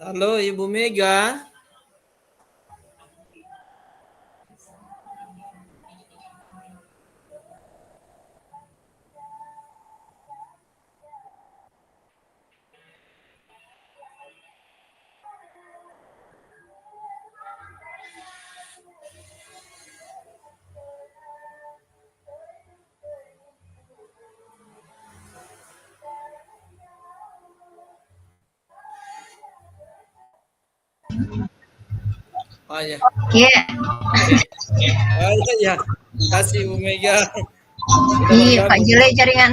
Halo Ibu Mega. Oh ya, Iya, oh ya, kasih Ibu Mega sudah iya Pak bergabung. Jule jaringan.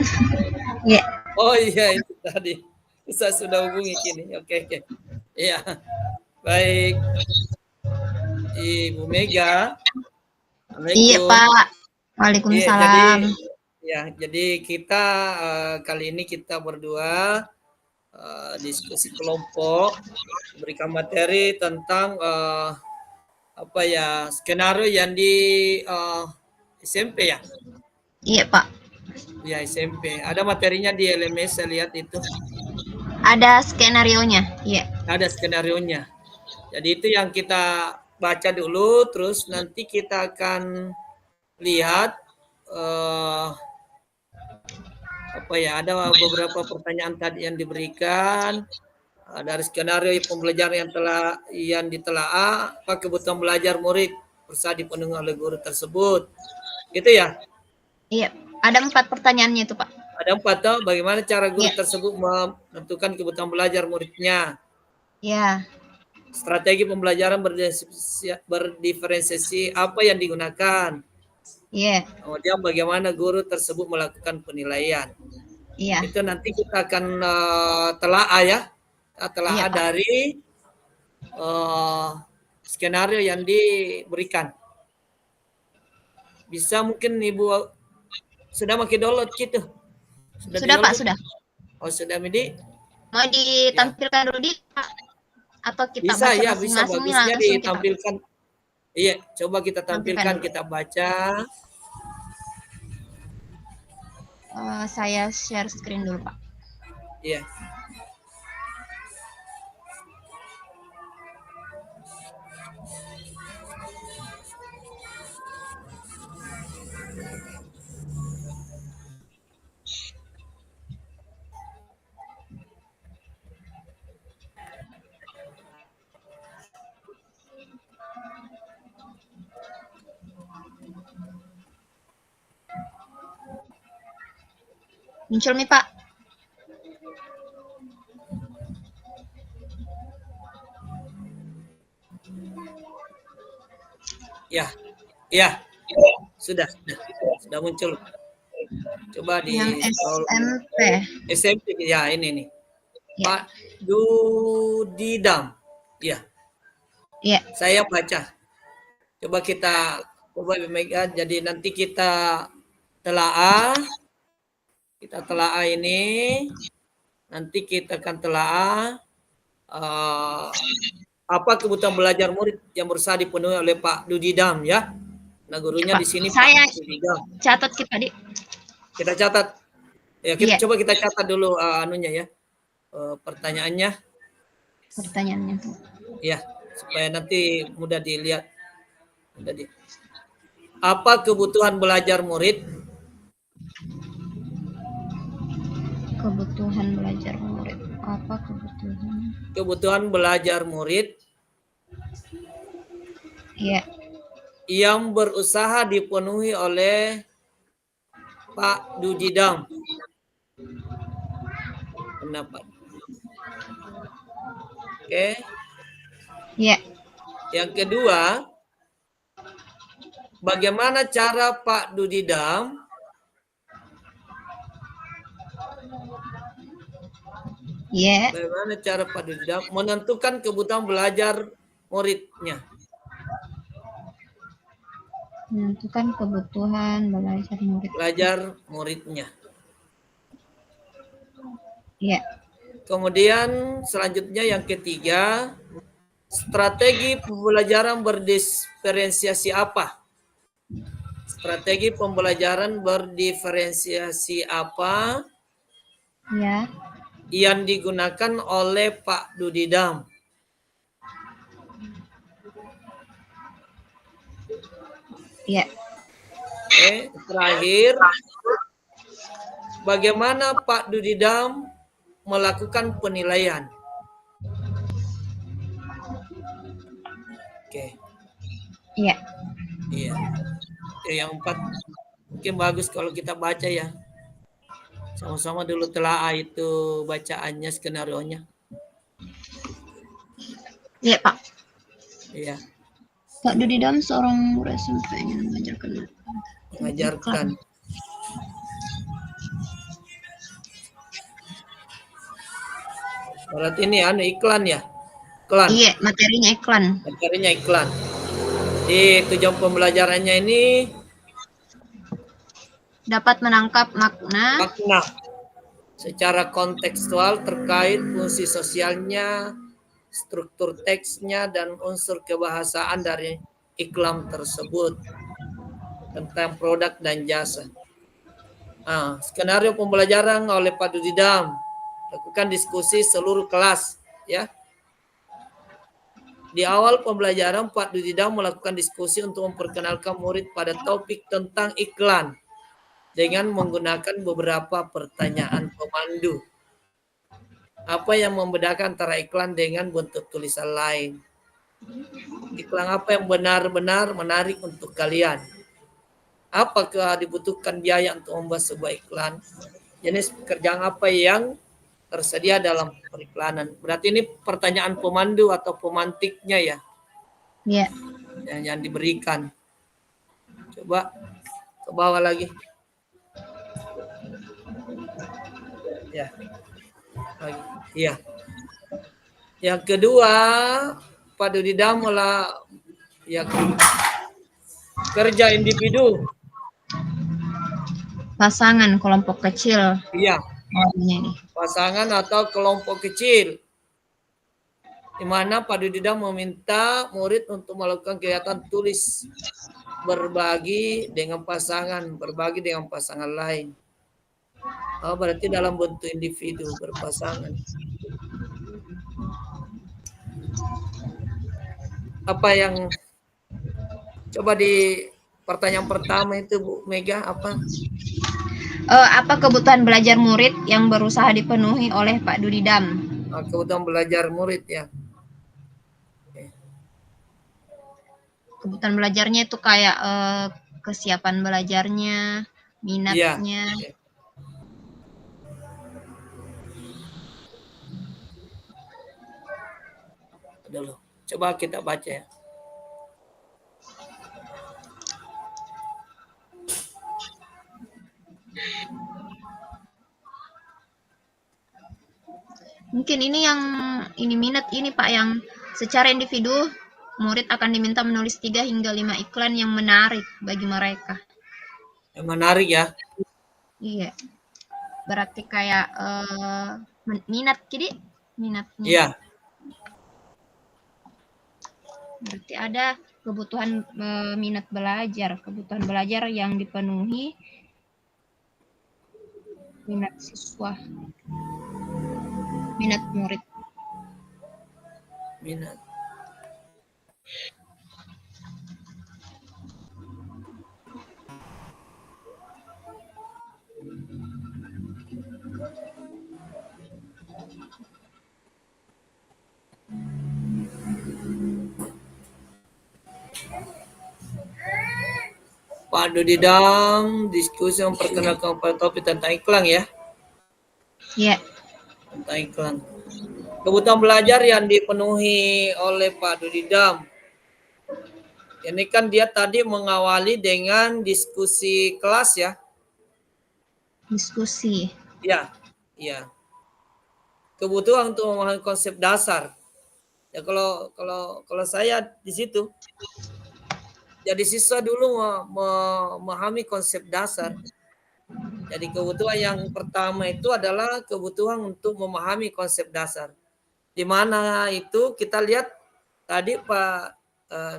Iya, Oh iya itu tadi saya sudah hubungi kini. Oke oke. Iya, baik Ibu Mega. iya Assalamualaikum. Pak. Iya, jadi Waalaikumsalam. jadi kita kali ini kita berdua diskusi kelompok berikan materi tentang apa ya skenario yang di SMP ya. Iya Pak. Ya SMP. Ada materinya di LMS saya lihat itu. Ada skenario-nya. Iya, Ada skenarionya. Jadi itu yang kita baca dulu, terus nanti kita akan lihat apa ya ada beberapa pertanyaan tadi yang diberikan dari skenario pembelajaran yang ditelaah apa kebutuhan belajar murid berusaha dipenuhi oleh guru tersebut. Gitu ya. iya. Ada 4 pertanyaannya itu Pak. Ada 4 toh, bagaimana cara guru Iya, tersebut menentukan kebutuhan belajar muridnya. iya, Strategi pembelajaran berdiferensiasi apa yang digunakan. iya, Kemudian bagaimana guru tersebut melakukan penilaian. iya, Itu nanti kita akan telaah ya. iya Telaah Pak. dari skenario yang diberikan. Bisa mungkin Ibu sudah makin download gitu. Sudah Sudah Pak, di-download? sudah. Oh, sudah Midi? Mau Ya. ditampilkan dulu di Pak? Atau kita Bisa baca ya, bisa masing-masing nih bagusnya langsung kita ditampilkan. Iya, coba kita tampilkan tampilkan, dulu. kita baca. Saya share screen dulu Pak. Iya. Muncul nih Pak. Ya, ya, sudah muncul. Coba di Yang scroll SMP. SMP ya ini nih. Ya, Pak Dudidam. Ya, iya, saya baca. Coba Mega. Jadi nanti telaah, kita telaah ini. Nanti kita akan telaah apa kebutuhan belajar murid yang berusaha dipenuhi oleh Pak Dudidam ya. Nah iya gurunya Pak. di sini Saya Pak Dudidam. catat kita di. Kita catat. Ya, Iya, coba kita catat dulu anunya ya. Pertanyaannya pertanyaannya tuh. ya supaya nanti mudah dilihat. Apa kebutuhan belajar murid? Kebutuhan belajar murid. Apa kebutuhan? Kebutuhan belajar murid Iya, yang berusaha dipenuhi oleh Pak Dudidam. Pendapat. Oke. iya. Yang kedua, bagaimana cara Pak Dudidam Iya, bagaimana cara Pak Dudidam menentukan kebutuhan belajar muridnya? menentukan kebutuhan belajar murid. Belajar muridnya. Iya, Kemudian selanjutnya yang ketiga, strategi pembelajaran berdiferensiasi apa? Strategi pembelajaran berdiferensiasi apa iya, yang digunakan oleh Pak Dudidam? Iya. Oke, terakhir, bagaimana Pak Dudidam melakukan penilaian? Oke, Iya. iya. Oke, yang 4 mungkin bagus kalau kita baca ya. Sama-sama dulu telaah itu bacaannya, skenarionya. Iya, Pak. Iya, Pak Dudidam seorang guru SMP yang mengajarkan mengajarkan. Berarti ini iklan ya? Iklan. Iya, materinya iklan. Materinya iklan. Di tujuan pembelajarannya ini Dapat menangkap makna secara kontekstual terkait fungsi sosialnya, struktur teksnya, dan unsur kebahasaan dari iklan tersebut tentang produk dan jasa. Skenario pembelajaran oleh Pak Dudidam, lakukan diskusi seluruh kelas, ya. Di awal pembelajaran, Pak Dudidam melakukan diskusi untuk memperkenalkan murid pada topik tentang iklan dengan menggunakan beberapa pertanyaan pemandu. Apa yang membedakan antara iklan dengan bentuk tulisan lain? Iklan apa yang benar-benar menarik untuk kalian? Apakah dibutuhkan biaya untuk membuat sebuah iklan? Jenis pekerjaan apa yang tersedia dalam periklanan? Berarti ini pertanyaan pemandu atau pemantiknya ya, Iya. yang diberikan. Coba ke bawah lagi. Ya. Lagi. Iya. Yang kedua, Pak Dudidam ya kerja individu. Pasangan kelompok kecil. Iya. Ini. Pasangan atau kelompok kecil. Di mana Pak Dudidam meminta murid untuk melakukan kegiatan tulis berbagi dengan pasangan lain. Berarti dalam bentuk individu berpasangan. Apa yang coba di pertanyaan pertama itu Bu Mega apa? Apa kebutuhan belajar murid yang berusaha dipenuhi oleh Pak Dudidam? Kebutuhan belajar murid ya. Kebutuhan belajarnya itu kayak kesiapan belajarnya, minatnya. Ya. Dulu. Coba kita baca ya. Mungkin ini minat ini Pak, yang secara individu murid akan diminta menulis 3 hingga 5 iklan yang menarik bagi mereka. Yang menarik ya. Iya. Berarti kayak minat, jadi minatnya. Iya. Berarti ada kebutuhan minat belajar, kebutuhan belajar yang dipenuhi minat siswa, minat murid. Minat. Pak Dudidam diskusi memperkenalkan pada topik tentang iklan ya. Iya. Tentang iklan. Kebutuhan belajar yang dipenuhi oleh Pak Dudidam. Ini kan dia tadi mengawali dengan diskusi kelas ya. Diskusi. Iya. Kebutuhan untuk memahami konsep dasar. Ya kalau saya di situ, jadi siswa dulu memahami konsep dasar. Jadi kebutuhan yang pertama itu adalah kebutuhan untuk memahami konsep dasar. Di mana itu kita lihat tadi Pak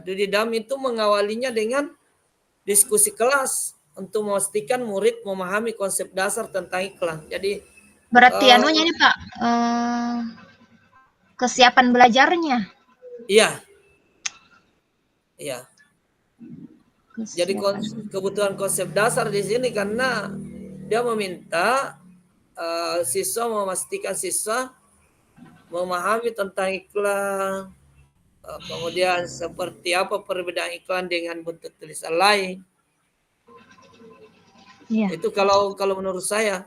Dudidam itu mengawalinya dengan diskusi kelas untuk memastikan murid memahami konsep dasar tentang iklan. Jadi berarti anunya ini Pak, kesiapan belajarnya. Iya. Jadi kebutuhan konsep dasar di sini karena dia meminta siswa memastikan siswa memahami tentang iklan, kemudian seperti apa perbedaan iklan dengan bentuk tulisan lain. Iya. Itu kalau menurut saya.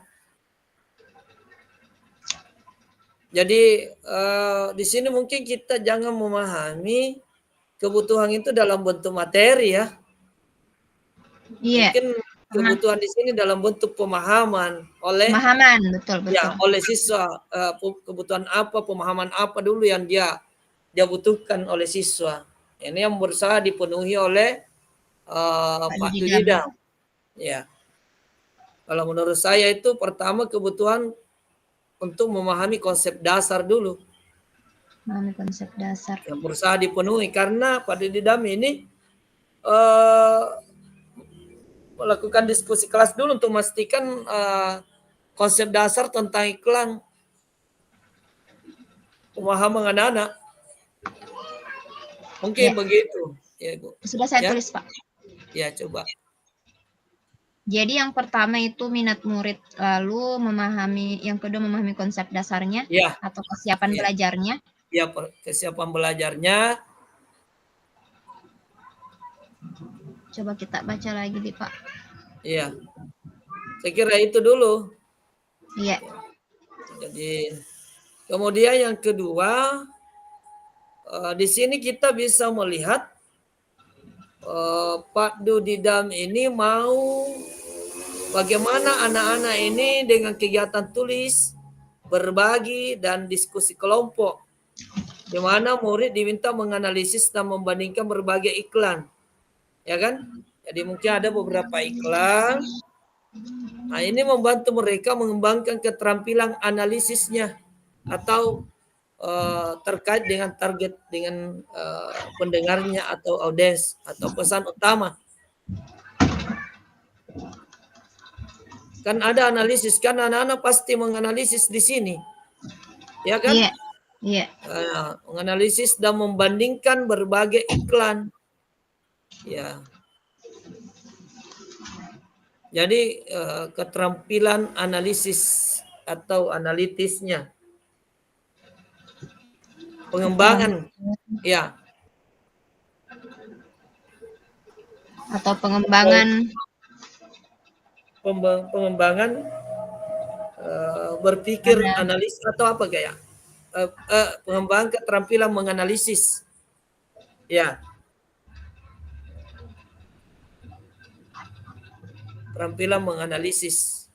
Jadi di sini mungkin kita jangan memahami kebutuhan itu dalam bentuk materi ya. Iya. Mungkin kebutuhan di sini dalam bentuk pemahaman betul. Ya, oleh siswa, kebutuhan apa, pemahaman apa dulu yang dia butuhkan oleh siswa. Ini yang berusaha dipenuhi oleh Pak Dudidam. Ya. Kalau menurut saya itu pertama kebutuhan untuk memahami konsep dasar dulu. Memahami konsep dasar. Yang berusaha dipenuhi karena Pak Dudidam ini melakukan diskusi kelas dulu untuk memastikan konsep dasar tentang iklan pemahaman anak-anak. Mungkin begitu, ya Bu. Sudah saya tulis, Pak. Ya, coba. Jadi yang pertama itu minat murid, lalu yang kedua memahami konsep dasarnya atau kesiapan belajarnya. Ya, kesiapan belajarnya. Coba kita baca lagi nih, Pak. Iya. Saya kira itu dulu. Iya. Jadi kemudian yang kedua, di sini kita bisa melihat Pak Dudidam ini mau bagaimana anak-anak ini dengan kegiatan tulis, berbagi, dan diskusi kelompok, di mana murid diminta menganalisis dan membandingkan berbagai iklan. Ya kan? Jadi mungkin ada beberapa iklan. Nah, ini membantu mereka mengembangkan keterampilan analisisnya atau terkait dengan target dengan pendengarnya atau audiens atau pesan utama. Kan ada analisis, kan anak-anak pasti menganalisis di sini, ya kan? Iya. Menganalisis dan membandingkan berbagai iklan, ya. Jadi keterampilan analisis atau analitisnya. Pengembangan, ya. Atau pengembangan berpikir, analis atau apa kayak pengembangan keterampilan menganalisis, ya. Keterampilan menganalisis.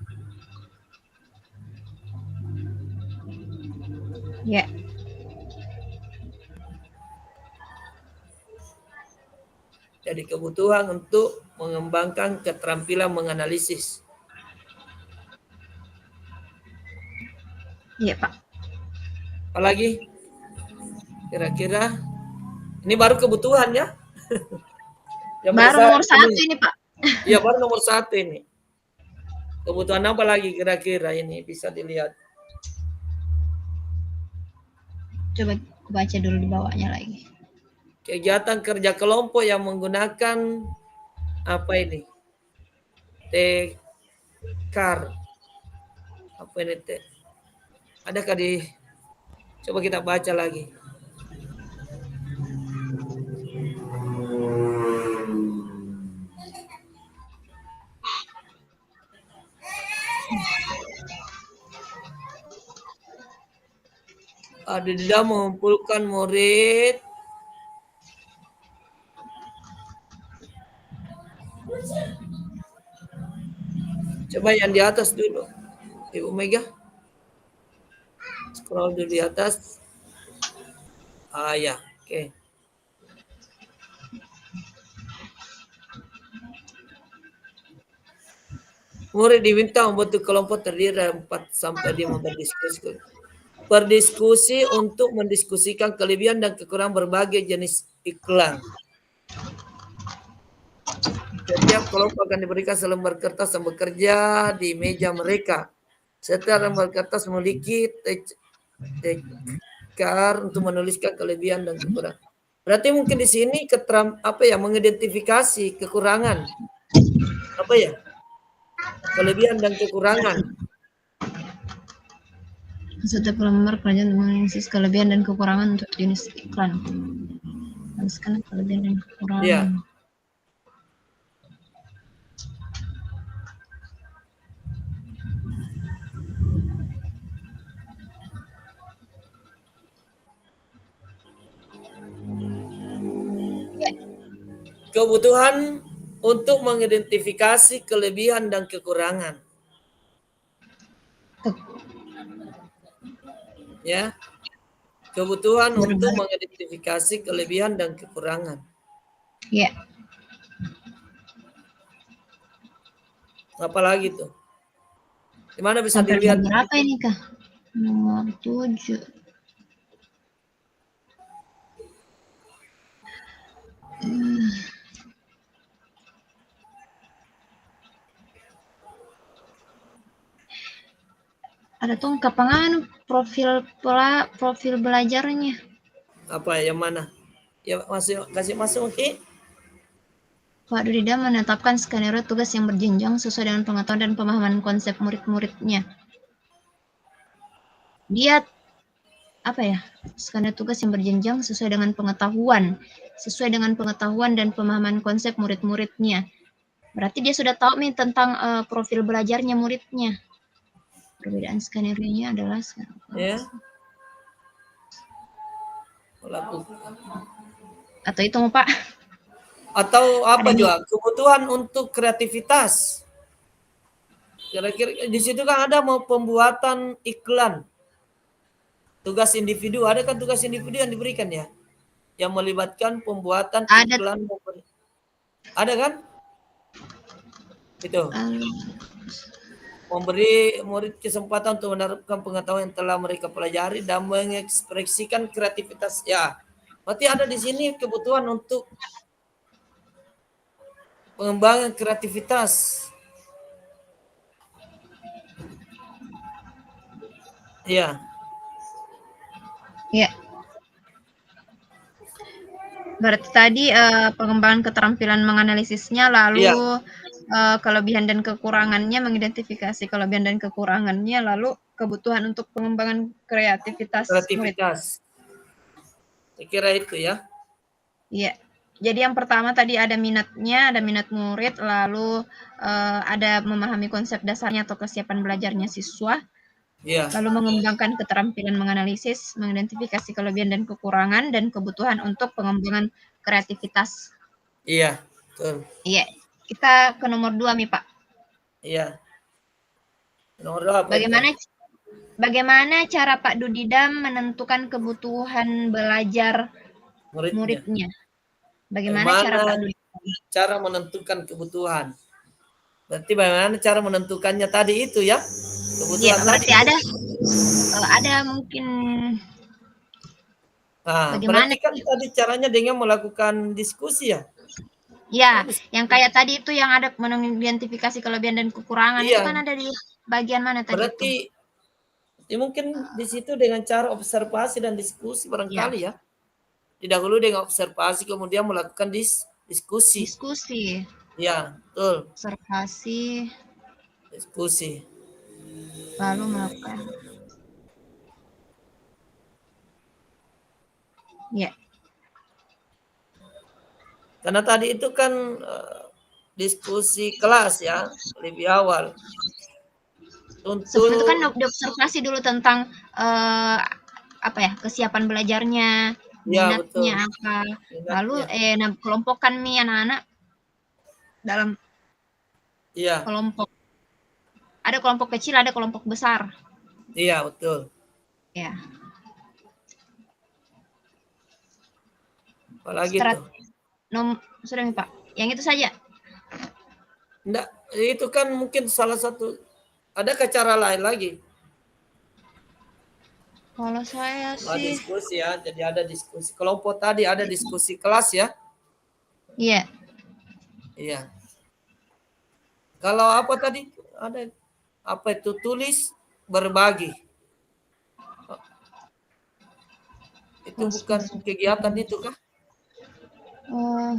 Ya. Jadi kebutuhan untuk mengembangkan keterampilan menganalisis. Iya, Pak. Apalagi? Kira-kira ini baru kebutuhan ya? Baru nomor 1 ini, Pak. Iya, baru nomor 1 ini. Kebutuhan apa lagi kira-kira ini bisa dilihat? Coba baca dulu di bawahnya lagi. Kegiatan kerja kelompok yang menggunakan apa ini? Tekar. Apa ini? Adakah di? Coba kita baca lagi. Ada mengumpulkan murid coba yang di atas dulu, Ibu Mega. Scroll dulu di atas. Ya, oke. Murid diminta membentuk kelompok terdiri dari 4 sampai 5 berdiskusi untuk mendiskusikan kelebihan dan kekurangan berbagai jenis iklan. Setiap kelompok akan diberikan selembar kertas yang bekerja di meja mereka. Setiap lembar kertas memiliki tekar untuk menuliskan kelebihan dan kekurangan. Berarti mungkin di sini mengidentifikasi kekurangan. Apa ya? Kelebihan dan kekurangan. Setiap pelamar kerajaan menganalisis kelebihan dan kekurangan untuk jenis iklan. Jelaskan kelebihan dan kekurangan. Iya. Kebutuhan untuk mengidentifikasi kelebihan dan kekurangan. Ya. Kebutuhan untuk mengidentifikasi kelebihan dan kekurangan. Ya. Apalagi tuh? Di mana bisa Sampai dilihat? berapa ini kah? Nomor 7. Ada tuh kapangan profil belajarnya. Apa yang mana? Ya kasih masuk, oke? Pak Dudida menetapkan skenario tugas yang berjenjang sesuai dengan pengetahuan dan pemahaman konsep murid-muridnya. Dia skenario tugas yang berjenjang sesuai dengan pengetahuan dan pemahaman konsep murid-muridnya. Berarti dia sudah tahu nih tentang profil belajarnya muridnya. Perbedaan skenario-nya adalah Ya. Atau itu Pak? Atau apa juga? Kebutuhan untuk kreativitas. Kira-kira di situ kan ada mau pembuatan iklan. Tugas individu, ada kan tugas individu yang diberikan ya? Yang melibatkan pembuatan iklan. Ada kan? Itu. Memberi murid kesempatan untuk menerapkan pengetahuan yang telah mereka pelajari dan mengekspresikan kreativitas. Ya, berarti ada di sini kebutuhan untuk pengembangan kreativitas. Iya. Iya. Berarti tadi pengembangan keterampilan menganalisisnya, lalu kelebihan dan kekurangannya, mengidentifikasi kelebihan dan kekurangannya, lalu kebutuhan untuk pengembangan kreativitas murid. Saya kira itu ya. Iya. Jadi yang pertama tadi ada minatnya, ada minat murid, lalu ada memahami konsep dasarnya atau kesiapan belajarnya siswa. Iya. Lalu mengembangkan keterampilan menganalisis, mengidentifikasi kelebihan dan kekurangan, dan kebutuhan untuk pengembangan kreativitas. Iya, betul. Iya. Kita ke nomor 2 nih, Pak. Iya. Nomor 2 apa Bagaimana cara Pak Dudida menentukan kebutuhan belajar muridnya? Bagaimana cara menentukan kebutuhan? Berarti bagaimana cara menentukannya tadi itu ya? Iya, berarti ada mungkin. Bagaimana? Berarti kan tadi caranya dengan melakukan diskusi ya? Ya, yang kayak tadi itu yang ada mengidentifikasi kelebihan dan kekurangan itu kan ada di bagian mana tadi? Berarti ya mungkin di situ dengan cara observasi dan diskusi barangkali ya. Didahului dengan observasi kemudian melakukan diskusi. Ya, betul. Observasi. Diskusi. Lalu melakukan. Ya. Karena tadi itu kan diskusi kelas ya, lebih awal. Sebelum itu kan diobservasi dulu tentang kesiapan belajarnya, minatnya apa. Lalu kelompokkan nih anak-anak dalam kelompok. Ada kelompok kecil, ada kelompok besar. Iya, betul. Ya. Apalagi itu? Sudah nih Pak. Yang itu saja. Enggak, itu kan mungkin salah satu. Adakah cara lain lagi? Kalau saya sih diskusi ya, jadi ada diskusi kelompok tadi, ada diskusi kelas ya. Iya. Iya. Kalau apa tadi? Ada apa itu? Tulis, berbagi. Itu bukan kegiatan itu kah? Oh.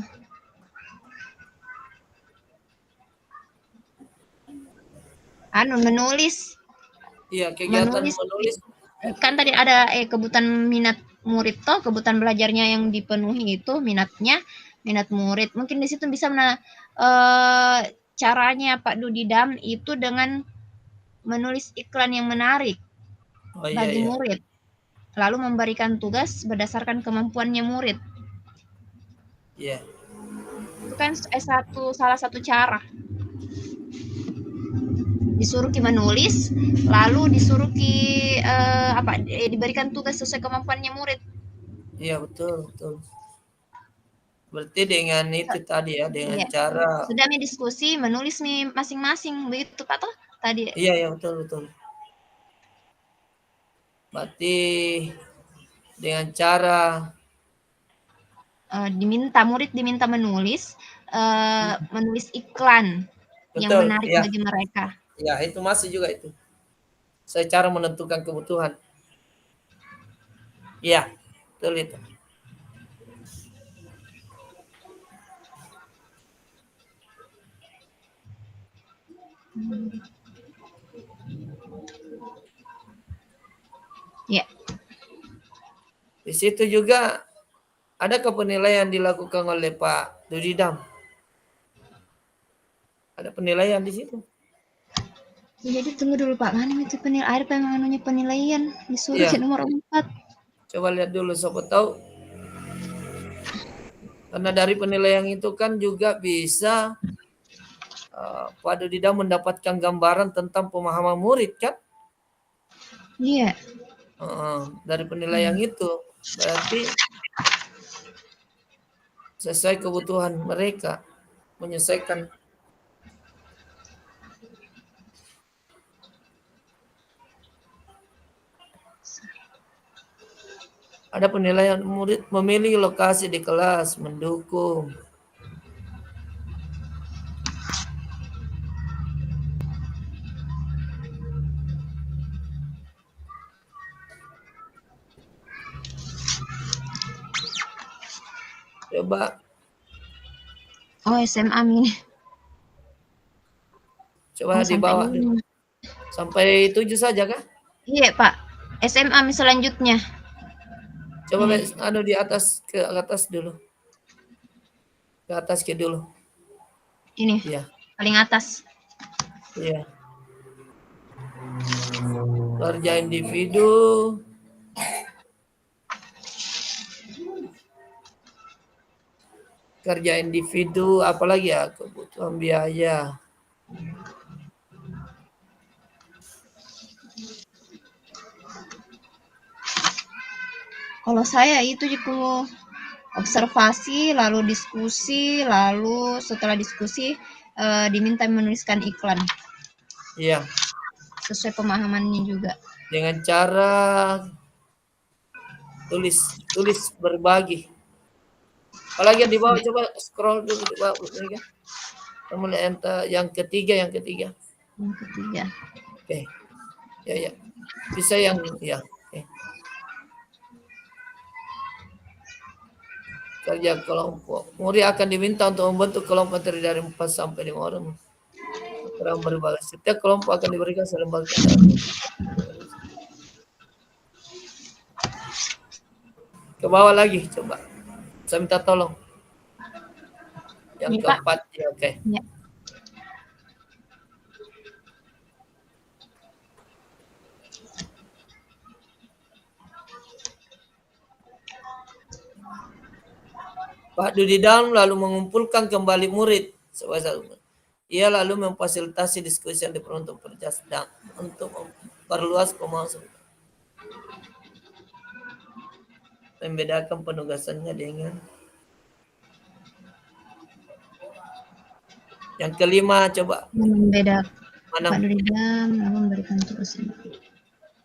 Menulis. Iya, kegiatan Menulis menulis. kan tadi ada kebutuhan minat murid toh, kebutuhan belajarnya yang dipenuhi itu minat murid. Mungkin di situ bisa caranya Pak Dudidam itu dengan menulis iklan yang menarik Oh iya, bagi iya. murid, lalu memberikan tugas berdasarkan kemampuannya murid. Iya. Itu kan salah satu cara. Disuruh ki menulis, lalu disuruh ki diberikan tugas sesuai kemampuannya murid. Iya, betul, betul. Berarti dengan itu tadi ya, dengan Iya. cara. Sudah nih diskusi, menulis nih masing-masing begitu Pak toh tadi. Iya, iya, betul, betul. Berarti dengan cara Murid diminta menulis menulis iklan yang betul, menarik ya, bagi mereka. ya itu masih juga itu. Secara menentukan kebutuhan. Iya, betul itu. Ya. Di situ juga ada penilaian dilakukan oleh Pak Dudidam. Ada penilaian di situ. Jadi tunggu dulu Pak, mana itu ada penilaian disuruh Iya, nomor 4. coba lihat dulu siapa tahu. Karena dari penilaian itu kan juga bisa Pak Dudidam mendapatkan gambaran tentang pemahaman murid kan? Iya. Dari penilaian itu berarti sesuai kebutuhan mereka, menyelesaikan. Ada penilaian murid memilih lokasi di kelas, mendukung. Coba. Oh SMA ini. Coba dibawa dulu. Sampai 7 saja kah? Iya Pak. SMA selanjutnya. Coba di atas ke atas dulu. Ke atas ke dulu. Ini. Iya. Paling atas. Iya. Kerja individu. Kerja individu, apalagi ya kebutuhan biaya. Kalau saya itu juga observasi, lalu diskusi, lalu setelah diskusi diminta menuliskan iklan. Iya. Sesuai pemahamannya juga. Dengan cara tulis berbagi. Apalagi yang di bawah, coba scroll dulu di bawah. Mulai yang ketiga. Yang ketiga. Oke. Ya. Bisa yang ya. Oke. Kerja kelompok. Murid akan diminta untuk membentuk kelompok terdiri dari 4 sampai 5 orang. Keterangan berbagi. Setiap kelompok akan diberikan selembar keterangan. Ke bawah lagi coba. Saya minta tolong. Yang Ini, keempat, ya oke. Ya. Pak Dudidam lalu mengumpulkan kembali murid. Ia lalu memfasilitasi diskusi yang diperuntukkan untuk percerdas untuk memperluas pemahaman. Membedakan penugasannya dengan yang kelima, coba.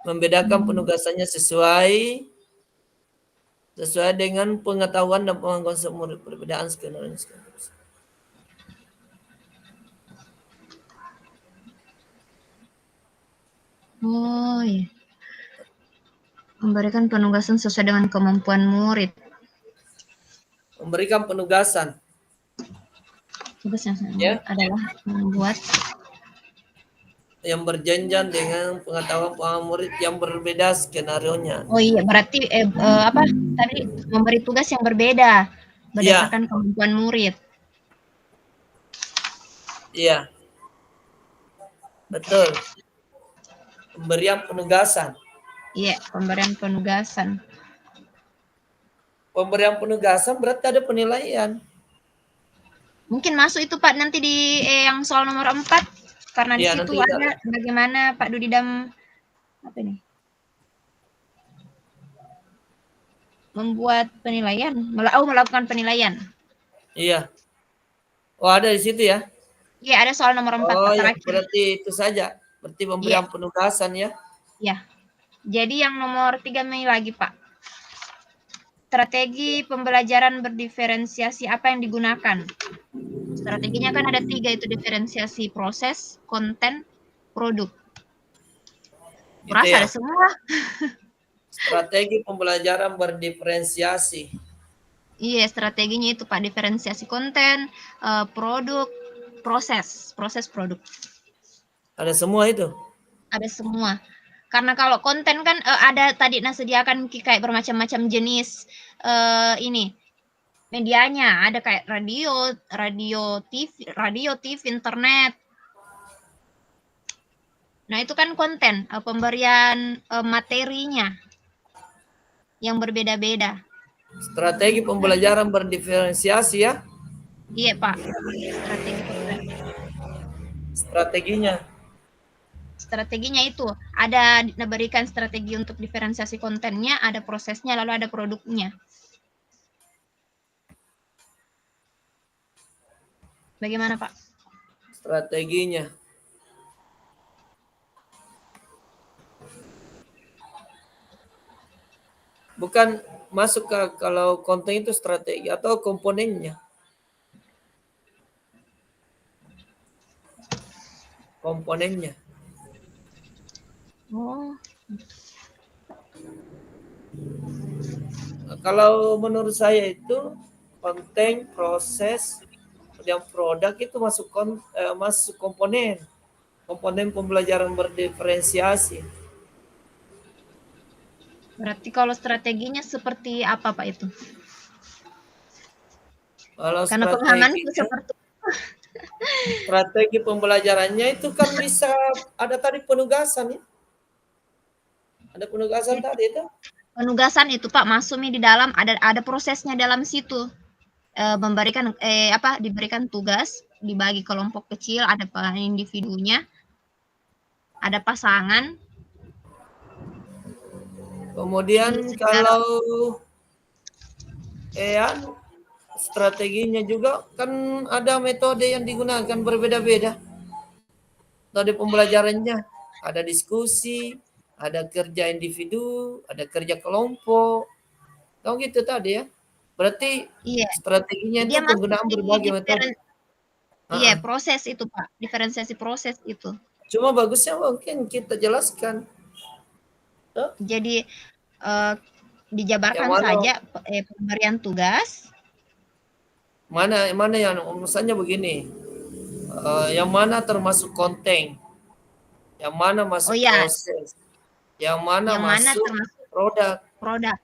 Membedakan penugasannya sesuai dengan pengetahuan dan pengalaman murid, perbedaan skenario. Oh iya. Memberikan penugasan sesuai dengan kemampuan murid. memberikan penugasan. Tugasnya Ya, adalah membuat yang berjenjang dengan pengetahuan murid yang berbeda skenarionya. oh iya berarti apa tadi memberi tugas yang berbeda Iya, berdasarkan kemampuan murid. iya, betul. Pemberian penugasan. Iya, pemberian penugasan. Pemberian penugasan berarti ada penilaian. Mungkin masuk itu Pak nanti di yang soal nomor 4 karena di Iya, situ nanti kita ada bagaimana Pak Dudidam apa ini? Membuat penilaian, melakukan penilaian. iya. Oh, ada di situ ya. Iya, ada soal nomor 4 Oh Pak ya, terakhir. berarti itu saja. Berarti Iya, pemberian penugasan ya. iya. Jadi yang nomor 3 ini lagi Pak. Strategi pembelajaran berdiferensiasi apa yang digunakan? Strateginya kan ada 3 itu diferensiasi proses, konten, produk. Itu Kurasa ada ya. semua. Strategi pembelajaran berdiferensiasi. Iya, strateginya itu Pak, diferensiasi konten, produk, proses produk. Ada semua itu. Ada semua. Karena kalau konten kan ada tadi sediakan kayak bermacam-macam jenis ini medianya, ada kayak radio, TV, internet. Nah, itu kan konten, pemberian materinya yang berbeda-beda. Strategi pembelajaran berdiferensiasi ya. Iya, Pak. Strategi pembelajaran. Strateginya. Strateginya itu ada diberikan strategi untuk diferensiasi kontennya, ada prosesnya, lalu ada produknya. Bagaimana Pak? Strateginya. Bukan masuk ke kalau konten itu strategi atau komponennya. Komponennya. Oh. Kalau menurut saya itu konten, proses, yang produk itu masuk komponen pembelajaran berdiferensiasi. Berarti kalau strateginya seperti apa Pak itu? Kalau Karena pemahamanku strateginya, seperti strategi pembelajarannya itu kan bisa ada tadi penugasan ya. Ada penugasan tadi itu. penugasan itu Pak masuk di dalam ada prosesnya dalam situ. Diberikan tugas, dibagi kelompok kecil, ada individunya, ada pasangan. Kemudian kalau strateginya juga kan ada metode yang digunakan berbeda-beda. Metode pembelajarannya ada diskusi, ada kerja individu, ada kerja kelompok. Kalau gitu tadi ya. Berarti Iya, strateginya itu dia masuk penggunaan di berbagai metode. iya, Uh-uh. proses itu Pak, diferensiasi proses itu. Cuma bagusnya mungkin kita jelaskan. Jadi Yang dijabarkan mana saja pemberian tugas. mana yang misalnya begini. Yang mana termasuk konten, yang mana Oh masuk ya, proses, yang mana yang mana masuk termasuk produk. produk.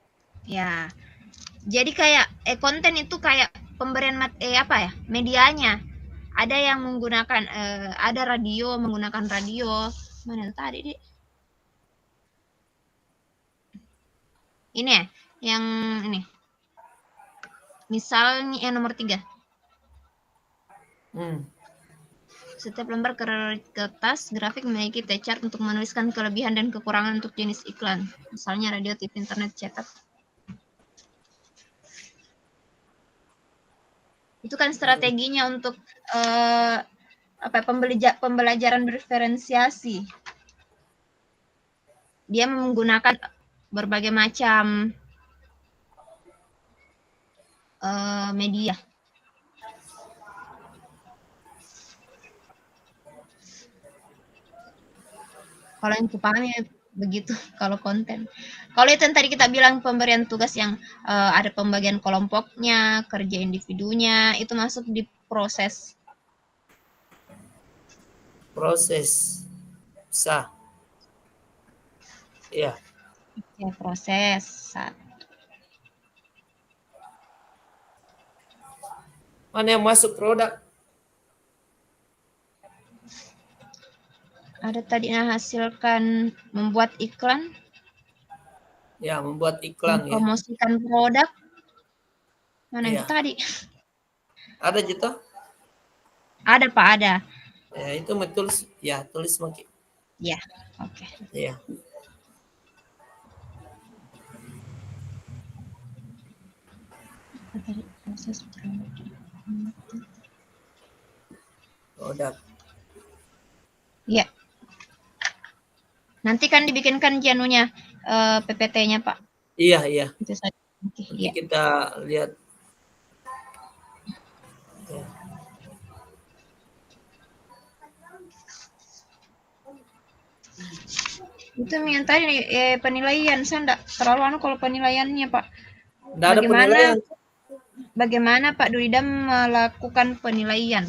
Ya. Jadi kayak konten itu kayak pemberian medianya. Ada yang menggunakan ada radio menggunakan radio. Mana tadi, Dik? Ini ya, yang ini. Misalnya yang nomor 3. Setiap lembar kertas grafik memiliki T-chart untuk menuliskan kelebihan dan kekurangan untuk jenis iklan. Misalnya radio, TV, internet, cetak. Itu kan strateginya untuk pembelajaran diferensiasi. Dia menggunakan berbagai macam media. Kalau yang kupahami begitu kalau konten. Kalau itu yang tadi kita bilang pemberian tugas yang ada pembagian kelompoknya, kerja individunya, itu masuk di proses. Proses. Sah. Iya. Ya, proses. Mana yang masuk produk? Ada tadi menghasilkan membuat iklan, Ya, membuat iklan ya. mempromosikan produk. Mana Iya. itu tadi? Ada gitu? Ada Pak, ada. Ya, itu tulis. Ya, tulis makin. Ya, oke. Iya. Tadi proses Produk. Iya. Nanti kan dibikinkan janunya PPT-nya Pak. Iya, iya. Itu saja. Oke, Nanti iya. kita lihat. Ya. Itu yang tadi penilaian, saya enggak terlalu kalau penilaiannya Pak. Nggak ada penilaian. Bagaimana Pak Duridam melakukan penilaian?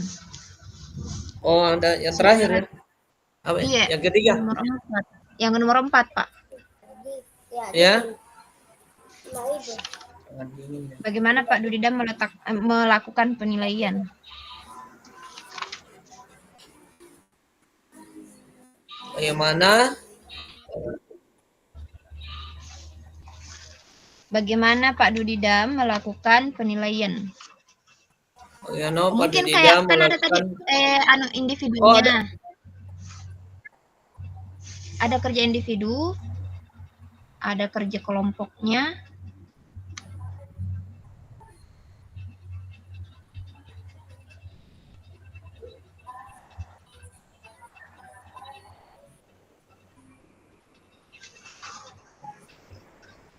Oh, ada yang terakhir ya? Apa? Iya. Yang ketiga? Yang nomor 4 Pak. Ya. Bagaimana Pak Duridam melakukan penilaian? Bagaimana Pak Duridam melakukan penilaian? Mungkin kayak kan ada tadi individunya. Ada kerja individu, ada kerja kelompoknya.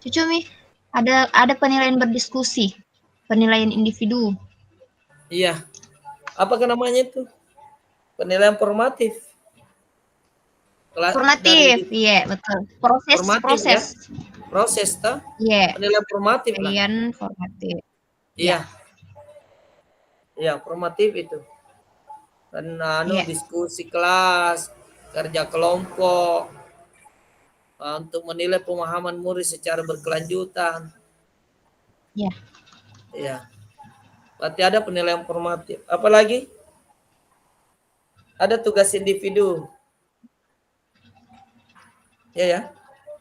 Cucumi, ada penilaian berdiskusi, penilaian individu. Iya. Apa namanya itu? Penilaian formatif. Formatif, iya betul. Proses. Ya? Proses toh? Iya. Penilaian formatif. Penilaian formatif. Iya. Iya, formatif itu. Dan diskusi kelas, kerja kelompok, untuk menilai pemahaman murid secara berkelanjutan. Iya. Iya. Berarti ada penilaian formatif. Apalagi? Ada tugas individu. Ya.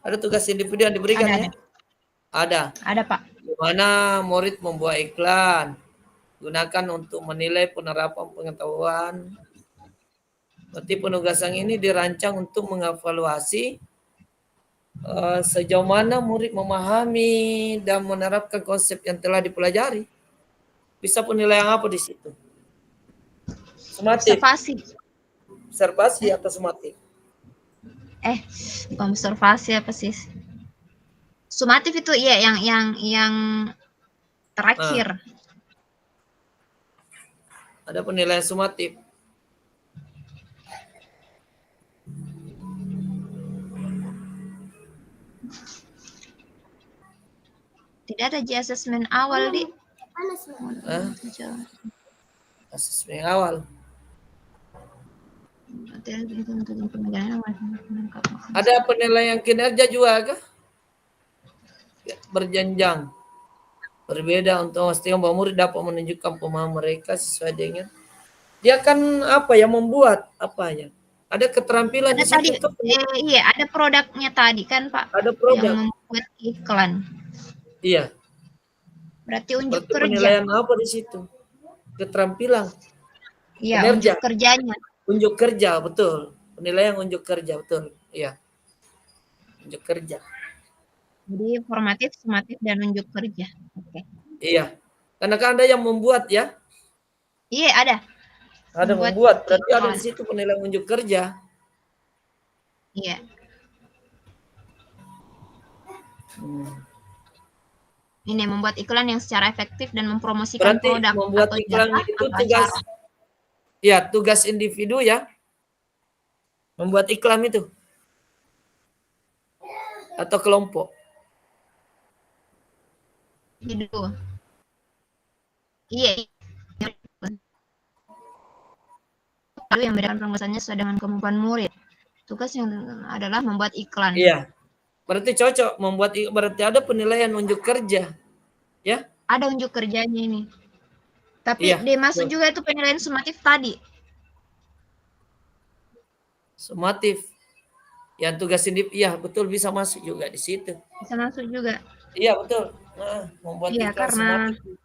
Ada tugas individu yang diberikan ya? Ada. Ada Pak. Di mana murid membuat iklan. Gunakan untuk menilai penerapan pengetahuan. Berarti penugasan ini dirancang untuk mengevaluasi sejauh mana murid memahami dan menerapkan konsep yang telah dipelajari. Bisa penilaian apa di situ? Sumatif. Observasi atau sumatif? Observasi apa sih? Sumatif itu iya yang terakhir. Ada penilaian sumatif. Tidak ada asesmen awal di. Asesmen awal. Ada penilaian kinerja juga kah? Berjenjang. Berbeda untuk memastikan bahwa murid dapat menunjukkan pemahaman mereka sesuai dengan dia kan membuat apanya. Ada keterampilan di situ. Iya, ada produknya tadi kan Pak. Ada produk. Yang membuat iklan. Iya. Berarti unjuk kerja. Penilaian apa di situ? Keterampilan. Iya, unjuk kerjanya. Unjuk kerja, betul. Penilaian unjuk kerja, betul. Iya. Unjuk kerja. Jadi formatif, sumatif, dan unjuk kerja. Oke. Iya. Karena kan ada yang membuat ya. Iya, ada. Ada membuat. Berarti ada di situ penilaian unjuk kerja. Iya. Ini membuat iklan yang secara efektif dan mempromosikan produk membuat atau iklan jasa itu atau tugas acara. Ya, tugas individu ya. Membuat iklan itu. atau kelompok? Gitu. Iya. Lalu yang membedakan pengugasannya sesuai dengan kemampuan murid. Tugas yang adalah membuat iklan. Iya. Berarti cocok membuat, berarti ada penilaian unjuk kerja. Ya? Ada unjuk kerjanya ini. Tapi Iya. dimasuk juga itu penilaian sumatif tadi. Sumatif. Yang tugas iya betul bisa masuk juga di situ. Bisa masuk juga. Iya betul. Nah, membuat Iya, iklan karena sumatif.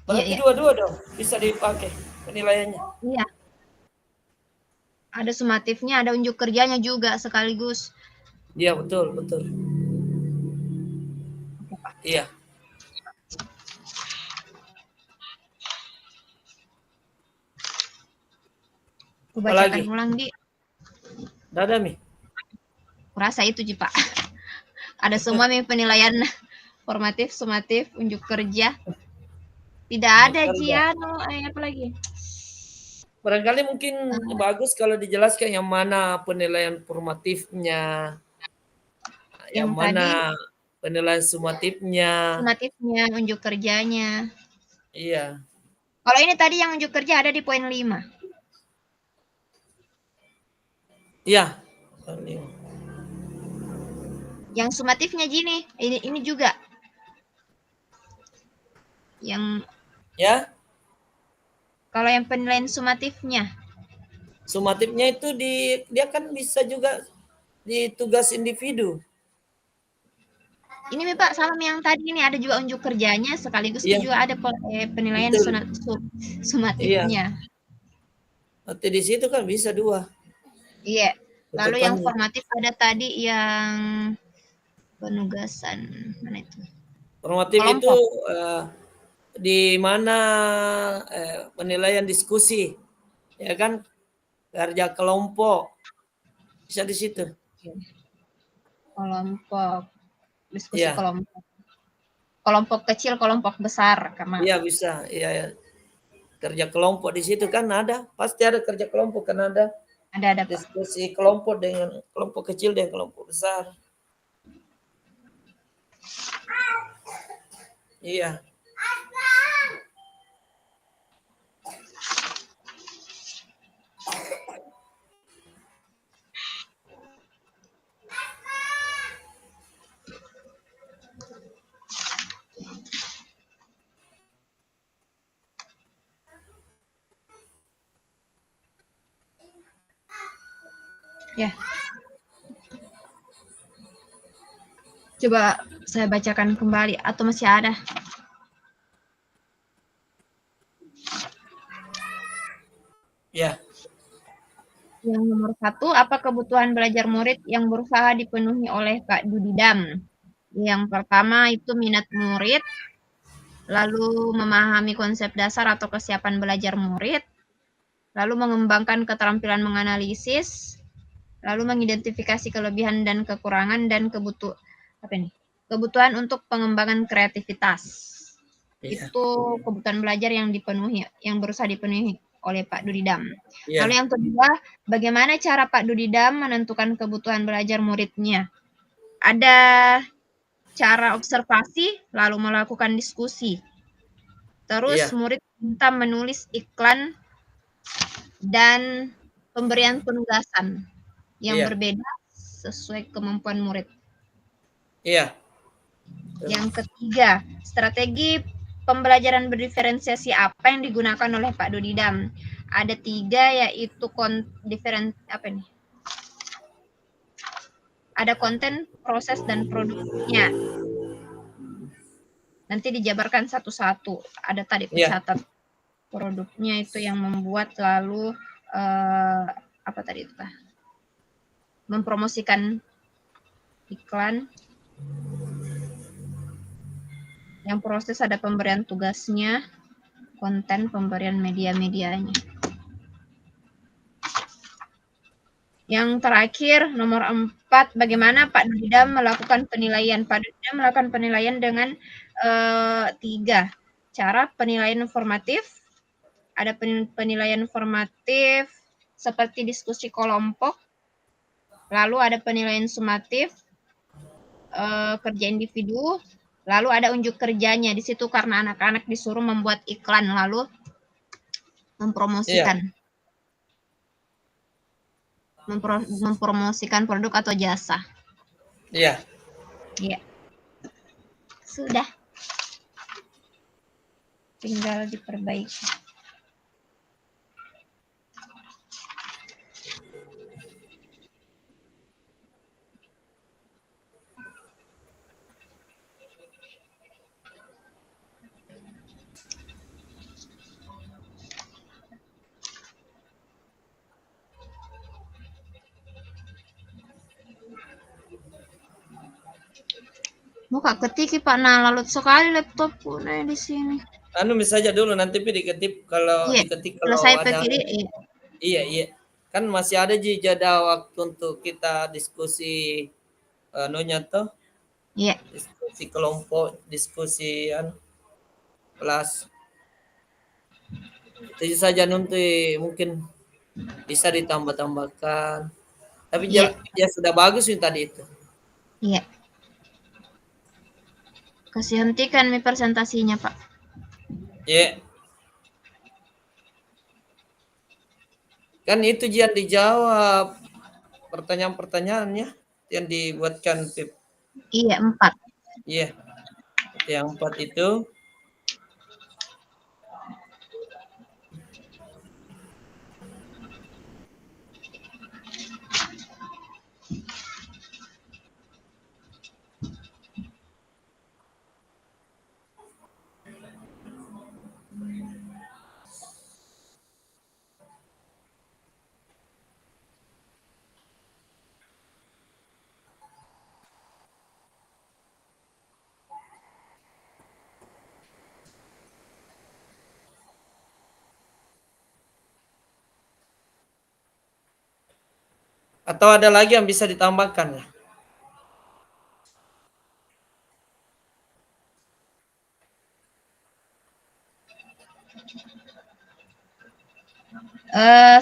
Berarti iya. dua-dua dong bisa dipakai penilaiannya. Iya. Ada sumatifnya, ada unjuk kerjanya juga sekaligus. Iya betul, betul. Oke, Pak. Iya. Aku bacakan ulang, Di. Ada Mi. Kurasa itu, Ji, Pak. Ada semua Mi penilaian formatif, sumatif, unjuk kerja. Tidak ada, Ji, apa lagi? Barangkali mungkin bagus kalau dijelaskan yang mana penilaian formatifnya, yang mana penilaian sumatifnya. Sumatifnya, unjuk kerjanya. Iya. Kalau ini tadi yang unjuk kerja ada di poin 5. Iya. Yang sumatifnya gini, ini juga. Yang ya. Kalau yang penilaian sumatifnya. Sumatifnya itu dia kan bisa juga di tugas individu. Ini Pak, sama yang tadi ini ada juga unjuk kerjanya sekaligus juga ada penilaian sumatifnya. Iya. Nanti di situ kan bisa 2. Iya. Lalu yang formatif ada tadi yang penugasan mana itu? Formatif itu di mana penilaian diskusi, ya kan, kerja kelompok bisa di situ. Kelompok, diskusi kelompok kecil, kelompok besar karena. Iya bisa, iya. Kerja kelompok di situ kan ada, pasti ada kerja kelompok kan ada. Ada diskusi Pak. Kelompok dengan kelompok kecil dan kelompok besar. Iya. Ya. Coba saya bacakan kembali atau masih ada? Ya. Yang nomor 1, apa kebutuhan belajar murid yang berusaha dipenuhi oleh Pak Dudidam? Yang pertama itu minat murid, lalu memahami konsep dasar atau kesiapan belajar murid, lalu mengembangkan keterampilan menganalisis, lalu mengidentifikasi kelebihan dan kekurangan dan kebutuhan untuk pengembangan kreativitas. Ya. Itu kebutuhan belajar yang berusaha dipenuhi oleh Pak Dudidam. Ya. Lalu yang kedua, bagaimana cara Pak Dudidam menentukan kebutuhan belajar muridnya? Ada cara observasi, lalu melakukan diskusi. Terus murid minta menulis iklan dan pemberian penugasan yang berbeda sesuai kemampuan murid. Iya. Yang ketiga, strategi pembelajaran berdiferensiasi apa yang digunakan oleh Pak Dudidam? Ada 3, yaitu ada konten, proses, dan produknya. Nanti dijabarkan satu-satu. Ada tadi pencatat produknya itu yang membuat lalu mempromosikan iklan. Yang proses ada pemberian tugasnya, konten, pemberian media-medianya. Yang terakhir, nomor 4, bagaimana Pak Dudidam melakukan penilaian? Pak Dudidam melakukan penilaian dengan 3 cara penilaian formatif. Ada penilaian formatif seperti diskusi kelompok, lalu ada penilaian sumatif, kerja individu, lalu ada unjuk kerjanya di situ karena anak-anak disuruh membuat iklan lalu Iya, mempromosikan produk atau jasa. iya. Iya, sudah tinggal diperbaiki. Buka ketik Pak, nah lalut sekali laptopku nih di sini. Anu bisa aja dulu nanti diketik kalau Iya, diketik kalau selesai ada. PKD. Iya, iya. Kan masih ada jeda waktu untuk kita diskusi anunya tuh, Iya, diskusi kelompok, diskusi kelas. Itu saja nanti mungkin bisa ditambah-tambahkan. Tapi iya, ya sudah bagus nih tadi itu. iya. Kasih hentikan nih presentasinya Pak. Ya, kan itu yang dijawab pertanyaan-pertanyaannya yang dibuatkan Pip. Iya, 4. Iya, yang 4 itu. Atau ada lagi yang bisa ditambahkan ya?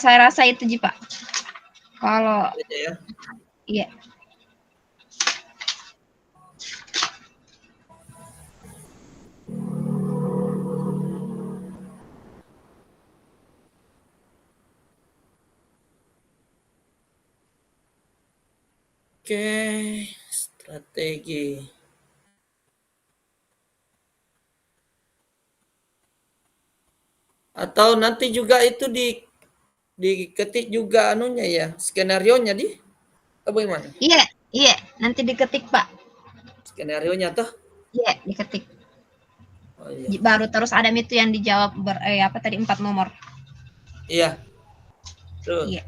Saya rasa itu Ji Pak. Kalau Gitu ya. iya. Oke, strategi. Atau nanti juga itu diketik juga anunya ya, skenario-nya di apa gimana? Iya, iya, nanti diketik Pak. Skenario-nya tuh. Iya, diketik. Oh iya. Baru terus ada itu yang dijawab apa tadi 4 nomor. Iya. Tuh. Iya.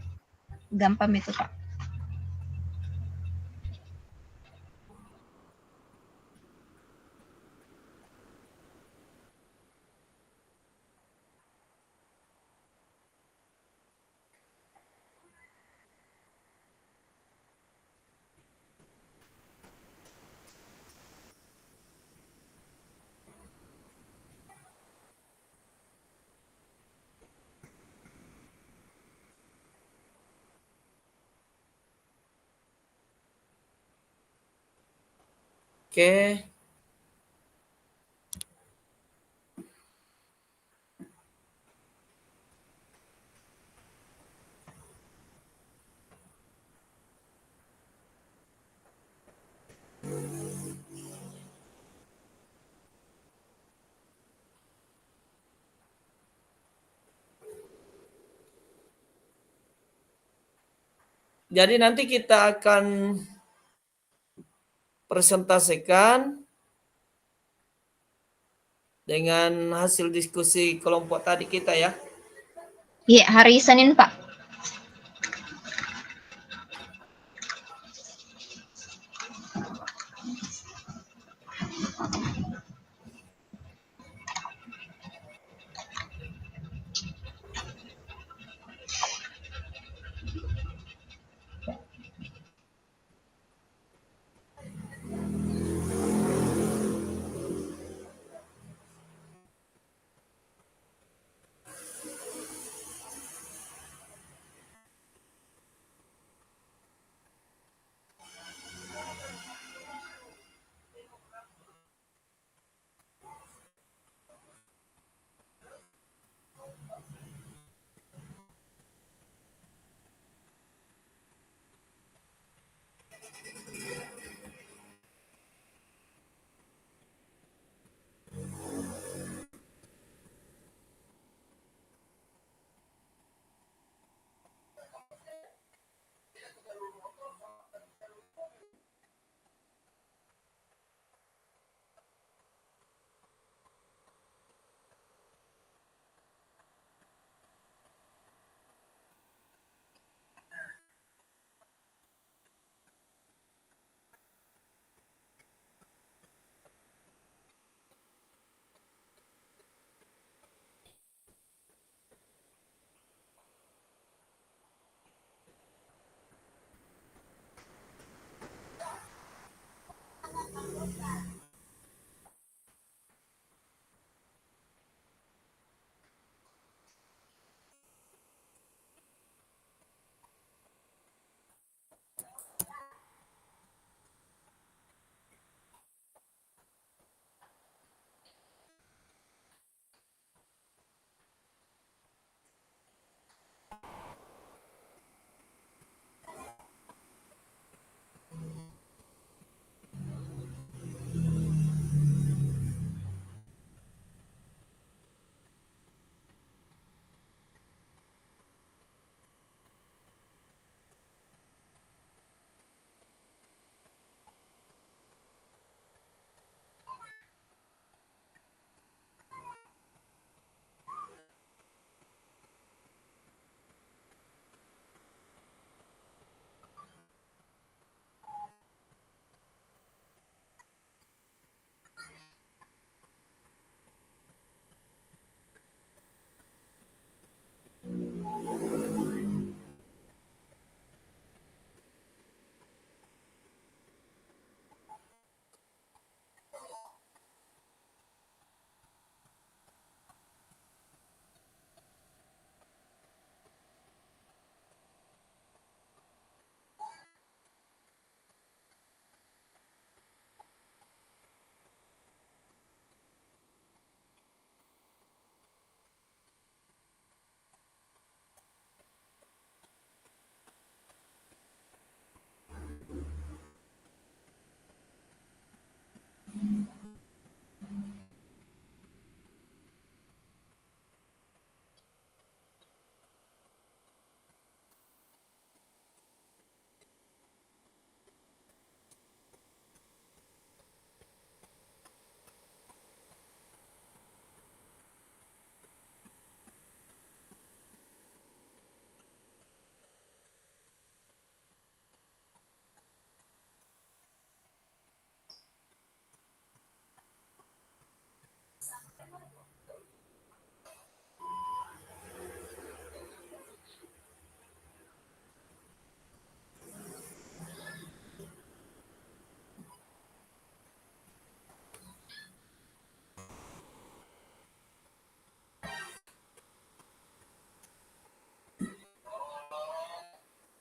Gampang itu Pak. Oke. Jadi nanti kita akan presentasikan dengan hasil diskusi kelompok tadi kita ya. Iya, hari Senin Pak.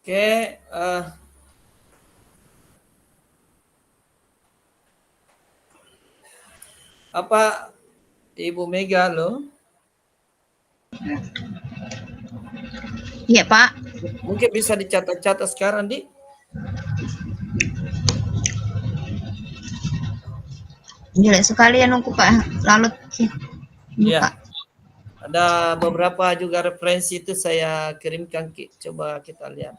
Oke, apa Ibu Mega loh? Iya, Pak. Mungkin bisa dicatat-catat sekarang, Di. Gila sekali ya nunggu Pak. Lalut sih. Iya. Buka. Ada beberapa juga referensi itu saya kirimkan, Ki. Coba kita lihat.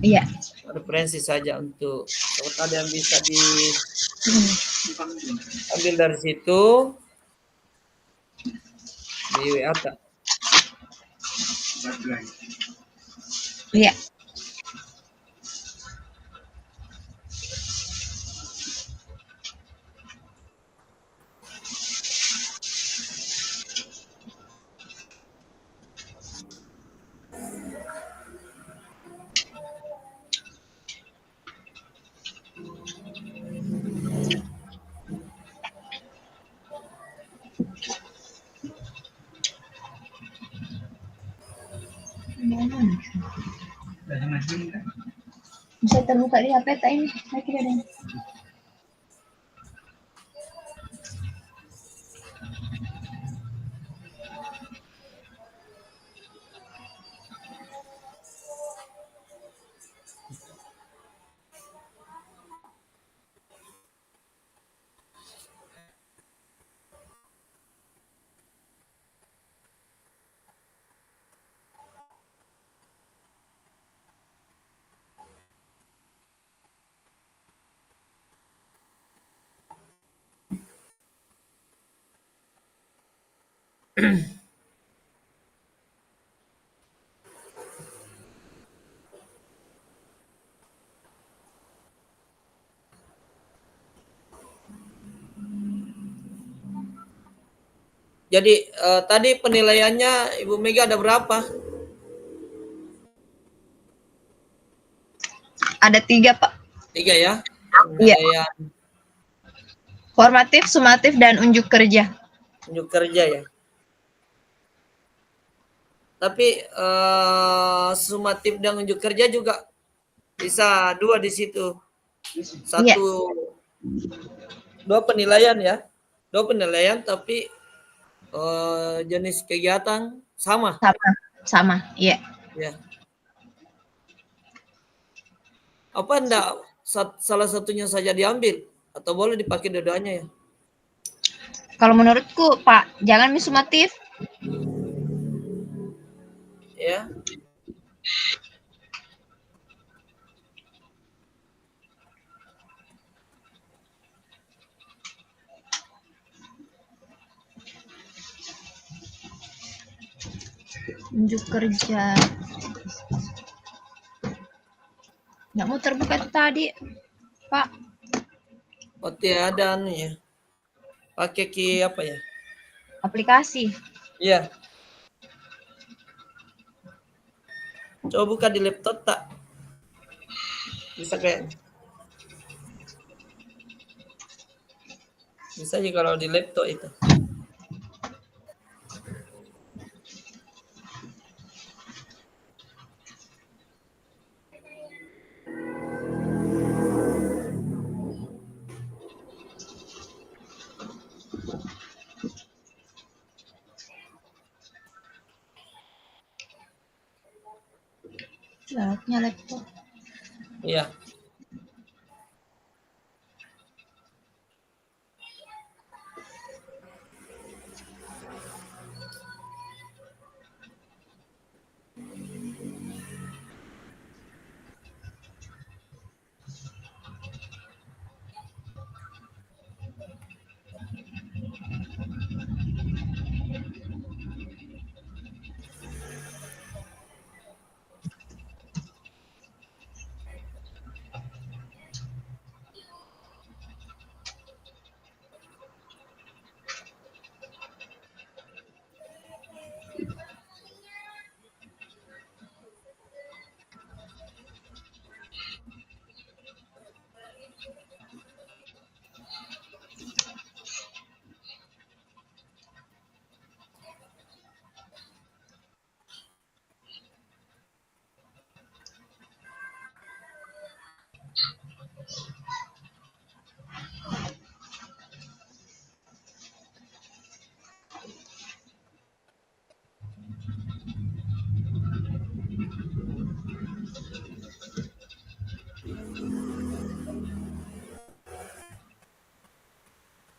Iya. Referensi saja untuk kalau ada yang bisa diambil dari situ di WA tak? Iya. Bisa terbuka di HP tak ini? Saya kira ada. Jadi tadi penilaiannya Ibu Mega ada berapa? Ada 3, Pak. 3 ya? Iya. Penilaian Formatif, sumatif, dan unjuk kerja. unjuk kerja ya. Tapi sumatif dan unjuk kerja juga bisa 2 di situ. Iya. 2 penilaian ya. 2 penilaian tapi jenis kegiatan sama. Sama. Iya. Ya. Apa enggak salah satunya saja diambil atau boleh dipakai dua-duanya ya? Kalau menurutku, Pak, jangan sumatif. Ya. Unjuk kerja. Nggak mau terbuka tadi, Pak. Oh, tidak ada anu ya. Pakai apa ya? Aplikasi. Iya. Coba buka di laptop tak? Bisa kayak. Bisa aja kalau di laptop itu. Layaknya laptop. Iya.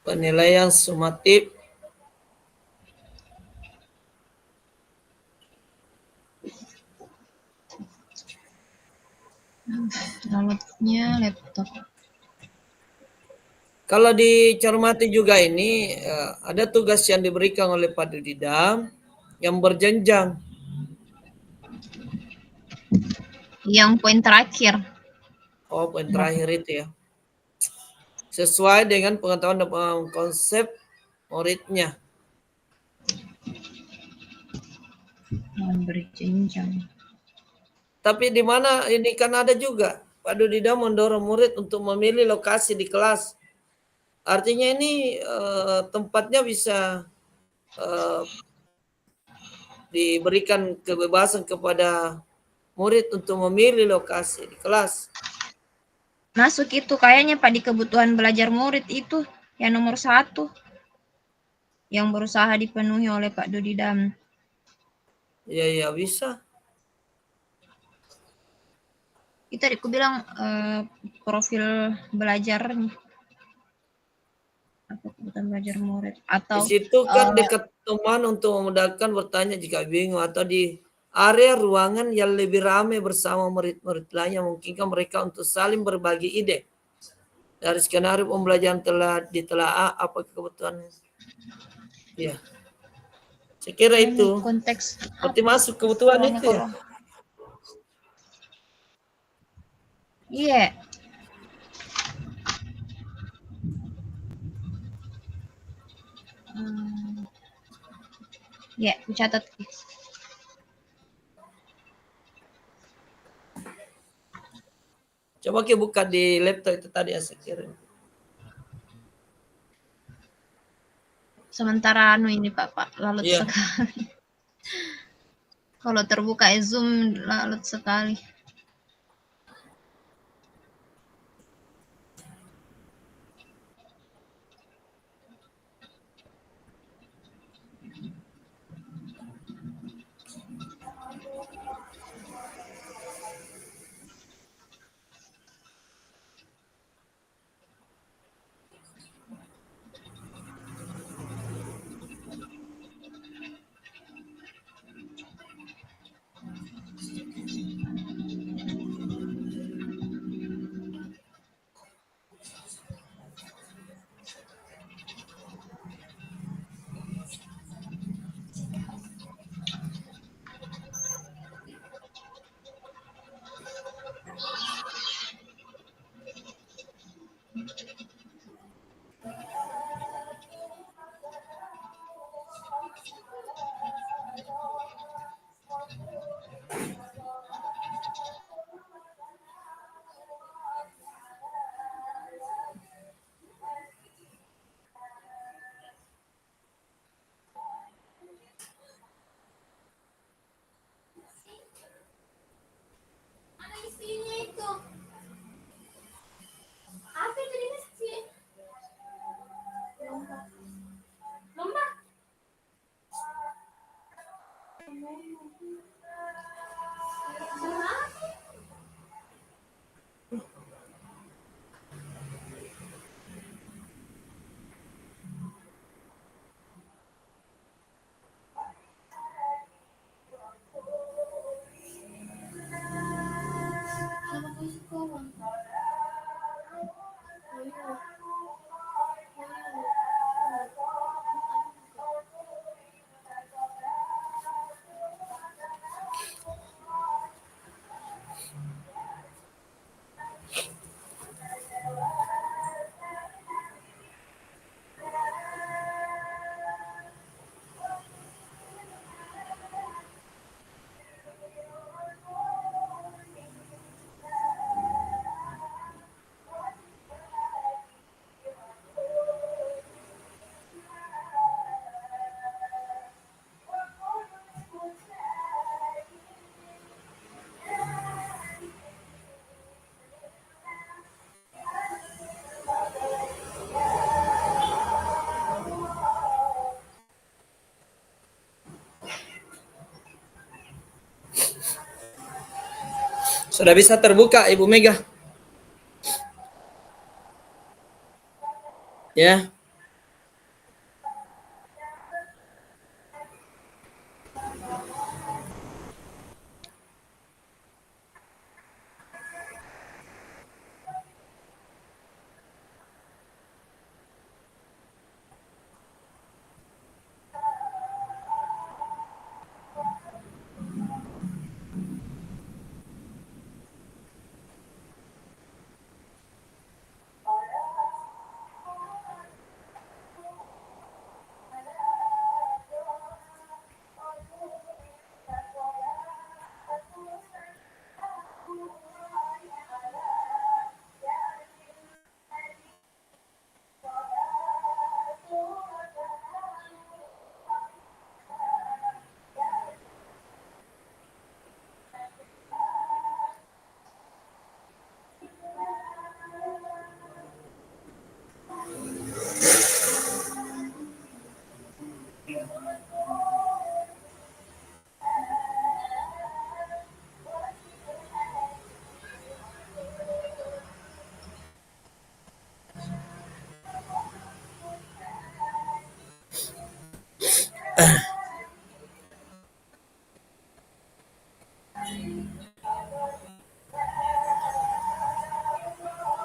penilaian sumatif. Downloadnya laptop. Kalau dicermati juga ini ada tugas yang diberikan oleh Pak Dudidam yang berjenjang. Yang poin terakhir. Oh, poin terakhir itu ya. Sesuai dengan pengetahuan dan konsep muridnya. Yang berjenjang. Tapi di mana ini kan ada juga Pak Dudidam mendorong murid untuk memilih lokasi di kelas. Artinya ini tempatnya bisa diberikan kebebasan kepada murid untuk memilih lokasi di kelas. Masuk itu kayaknya Pak di kebutuhan belajar murid itu yang nomor 1 yang berusaha dipenuhi oleh Pak Dudidam. Ya bisa. Itu tadi aku bilang profil belajar apa kebutuhan belajar murid atau Di situ kan dekat teman untuk memudahkan bertanya jika bingung, atau di area ruangan yang lebih ramai bersama murid-murid lainnya memungkinkan mereka untuk saling berbagi ide. Dari skenario pembelajaran telah ditelaah apa kebutuhan. Ya. Saya kira itu. konteks Berarti masuk kebutuhan itu ya. Iya. Ya, catat. Coba kita buka di laptop itu tadi ya saya kirim. Sementara ini Pak lalut Iya. sekali. Kalau terbuka Zoom lalut sekali. Sudah bisa terbuka Ibu Mega. Ya.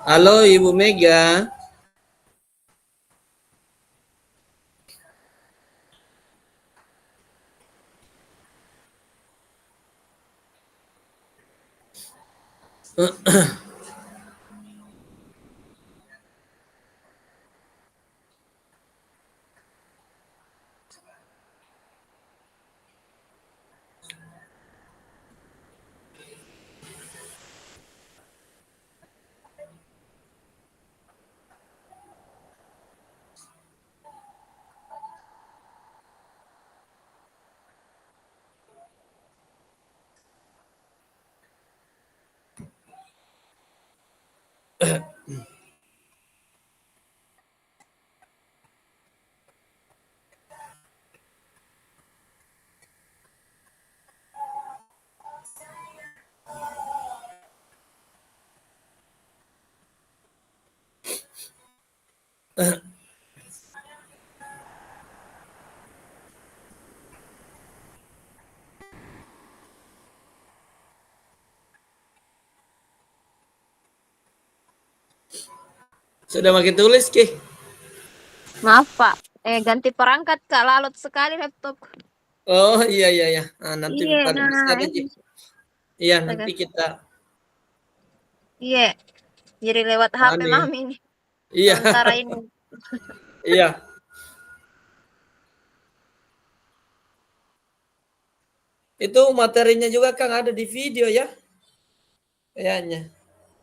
Halo Ibu Mega. Sudah makin tulis, Ki? Maaf Pak, ganti perangkat Kak, lalot sekali laptop. Oh iya iya ya. Nah, nanti Iya, bisa nah aja. ini. Iya nanti kita. Iya, jadi lewat HP Anu ya. Mami ini. Iya. Sementara ini. Iya. Itu materinya juga Kang ada di video ya. Kayaknya.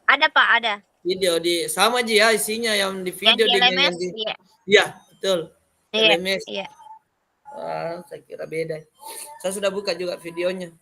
Ada Pak, ada. Video di sama aja ya isinya yang di Yang video di dengan yang LMS, di. iya. Iya, betul. Iya, LMS. iya. Saya kira beda. Saya sudah buka juga videonya.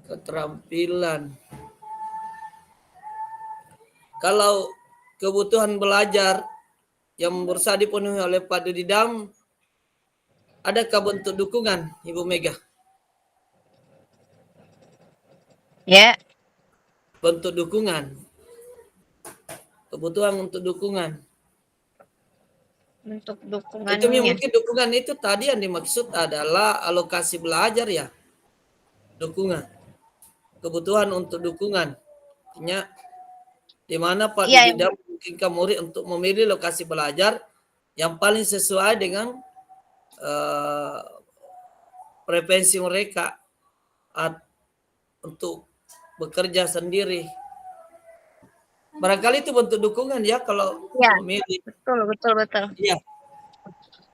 Keterampilan. Kalau kebutuhan belajar yang berusaha dipenuhi oleh Pak Didam, adakah bentuk dukungan, Ibu Mega? Ya. Bentuk dukungan. Kebutuhan untuk dukungan. Untuk Itu dukungannya. mungkin dukungan itu tadi yang dimaksud adalah alokasi belajar ya. Dukungan. Kebutuhan untuk dukungan. Artinya di mana Pak Iya, Didam memungkinkan murid untuk memilih lokasi belajar yang paling sesuai dengan preferensi mereka untuk bekerja sendiri. Barangkali itu bentuk dukungan ya kalau iya. memilih. Betul, betul, betul. Iya.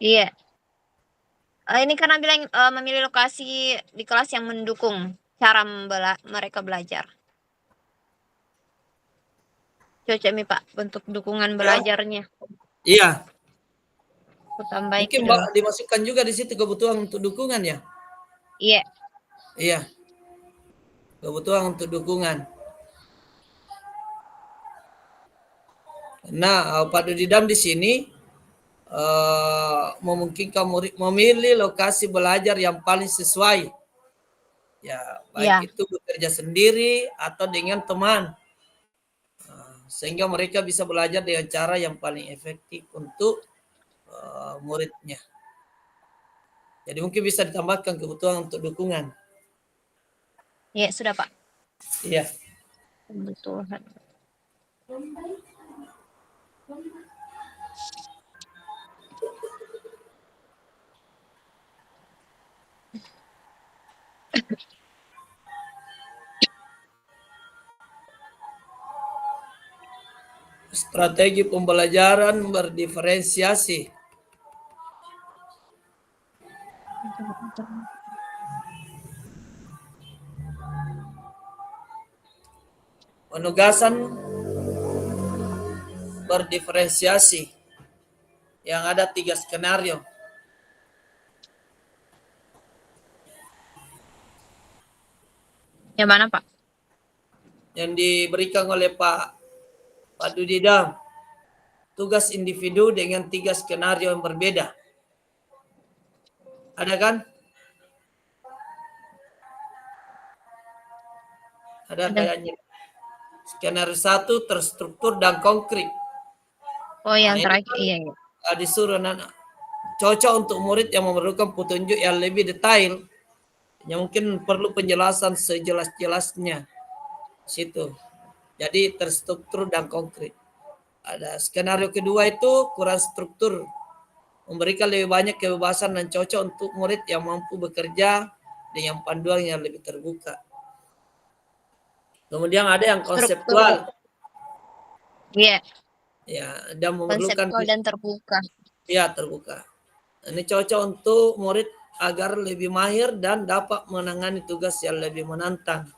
Iya. Ini karena bilang memilih lokasi di kelas yang mendukung cara mereka belajar. Cocok nih Pak, bentuk dukungan belajarnya. Iya. Aku tambah Mungkin dulu. dimasukkan juga di situ kebutuhan untuk dukungan ya. Iya. Iya. Kebutuhan untuk dukungan. Nah, Pak Dudidam di sini memungkinkan murid memilih lokasi belajar yang paling sesuai. Ya, Ya. baik itu bekerja sendiri atau dengan teman. Sehingga mereka bisa belajar dengan cara yang paling efektif untuk muridnya. Jadi mungkin bisa ditambahkan kebutuhan untuk dukungan. Ya, sudah Pak. Iya. Kebutuhan. Strategi pembelajaran berdiferensiasi. Penugasan berdiferensiasi yang ada 3 skenario. Yang mana Pak? Yang diberikan oleh Pak Dudidam. Tugas individu dengan 3 skenario yang berbeda. Ada kan? Ada kayaknya. Skenario 1 terstruktur dan konkret. Oh, yang Nah, terakhir. Iya, iya. Disuruh anak cocok untuk murid yang memerlukan petunjuk yang lebih detail. Yang mungkin perlu penjelasan sejelas-jelasnya. Situ. Jadi terstruktur dan konkret. Ada skenario kedua itu kurang struktur, memberikan lebih banyak kebebasan dan cocok untuk murid yang mampu bekerja dengan panduan yang lebih terbuka. Kemudian ada yang konseptual. Iya. Ya, dan memerlukan Konseptual dan terbuka. Ya, terbuka. Ini cocok untuk murid agar lebih mahir dan dapat menangani tugas yang lebih menantang.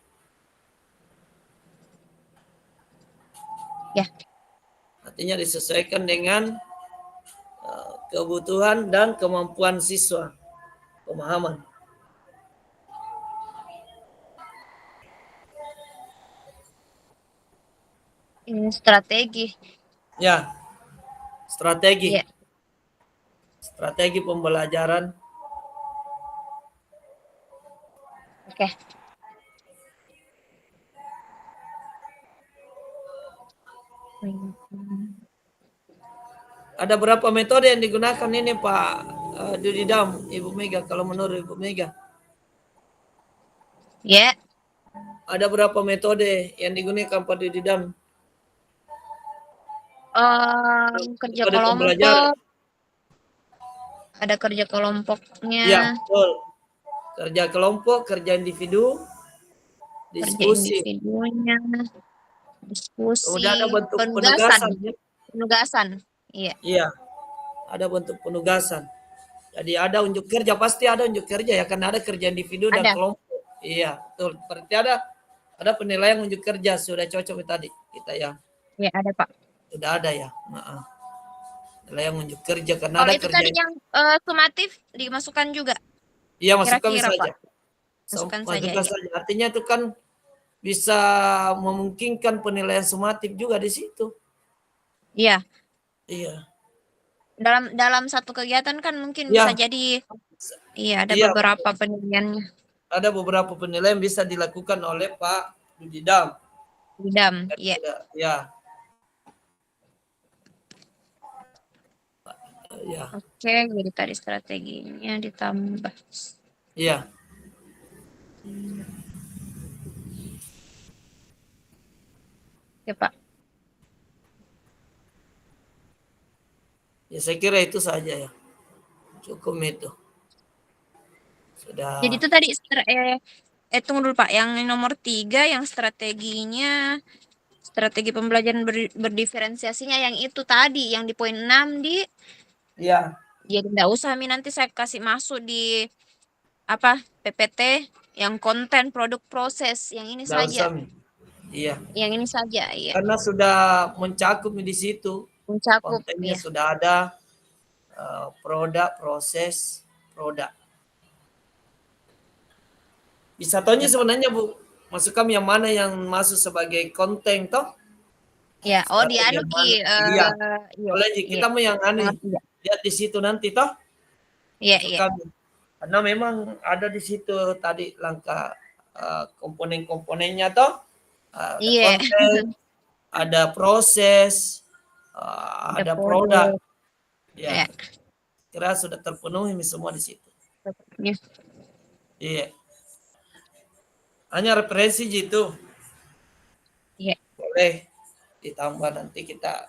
Ya. Artinya disesuaikan dengan kebutuhan dan kemampuan siswa. Pemahaman. Ini strategi. Ya, strategi. Iya. Strategi pembelajaran. Oke. Ada berapa metode yang digunakan ini Pak Dudidam, Ibu Mega, kalau menurut Ibu Mega? Ya. Ada berapa metode yang digunakan Pak Dudidam? Kerja Metode pembelajaran. kelompok. Ada kerja kelompoknya. Ya, betul. Kerja kelompok, kerja individu, diskusi. Kerja individunya. Diskusi. Kemudian ada bentuk penugasan. penugasan. Penugasan. Iya. Iya, ada bentuk penugasan. Jadi ada unjuk kerja, pasti ada unjuk kerja ya, karena ada kerja individu dan kelompok. Iya, betul. Berarti ada penilaian unjuk kerja, sudah cocok tadi kita ya. Iya, ada Pak. Sudah ada ya. Penilaian unjuk kerja karena Kalau ada itu kerja. tadi yang sumatif dimasukkan juga. Iya, masukkan Kira-kira, saja. Pak. Masukkan Masukkan saja. Artinya itu kan bisa memungkinkan penilaian sumatif juga di situ. Iya. Iya. Dalam satu kegiatan kan mungkin Ya. bisa jadi ada Iya, beberapa penilaiannya. Ada beberapa penilaian bisa dilakukan oleh Pak Dudidam. Dudidam, iya. Ya. Ya. Oke, jadi tadi strateginya ditambah. Iya. Oke, Pak. Ya, saya kira itu saja ya. Cukup itu. Sudah. Jadi itu tadi tunggu dulu Pak, yang nomor 3 yang strateginya strategi pembelajaran berdiferensiasinya yang itu tadi yang di poin 6 di. Iya. Jadi enggak usah nanti saya kasih masuk di PPT yang konten produk proses yang ini saja. Iya. Yang ini saja, iya. Karena sudah mencakup di situ. Mencakup, kontennya iya. sudah ada produk, proses, produk. Bisa tanya sebenarnya Bu, masuk kami yang mana yang masuk sebagai konten toh? Ya, oh di Sekarang anu yang Ki, mana? Iya, iya, boleh Ji, iya, kita mau yang anu mengerti ya. lihat di situ nanti toh Iya, untuk iya, kami. Karena memang ada di situ tadi langkah komponen-komponennya toh, ada iya, konten, ada proses, ada ada produk. produk, ya, Ya, kira sudah terpenuhi semua di situ. iya, Iya, hanya referensi gitu. iya. Boleh ditambah nanti kita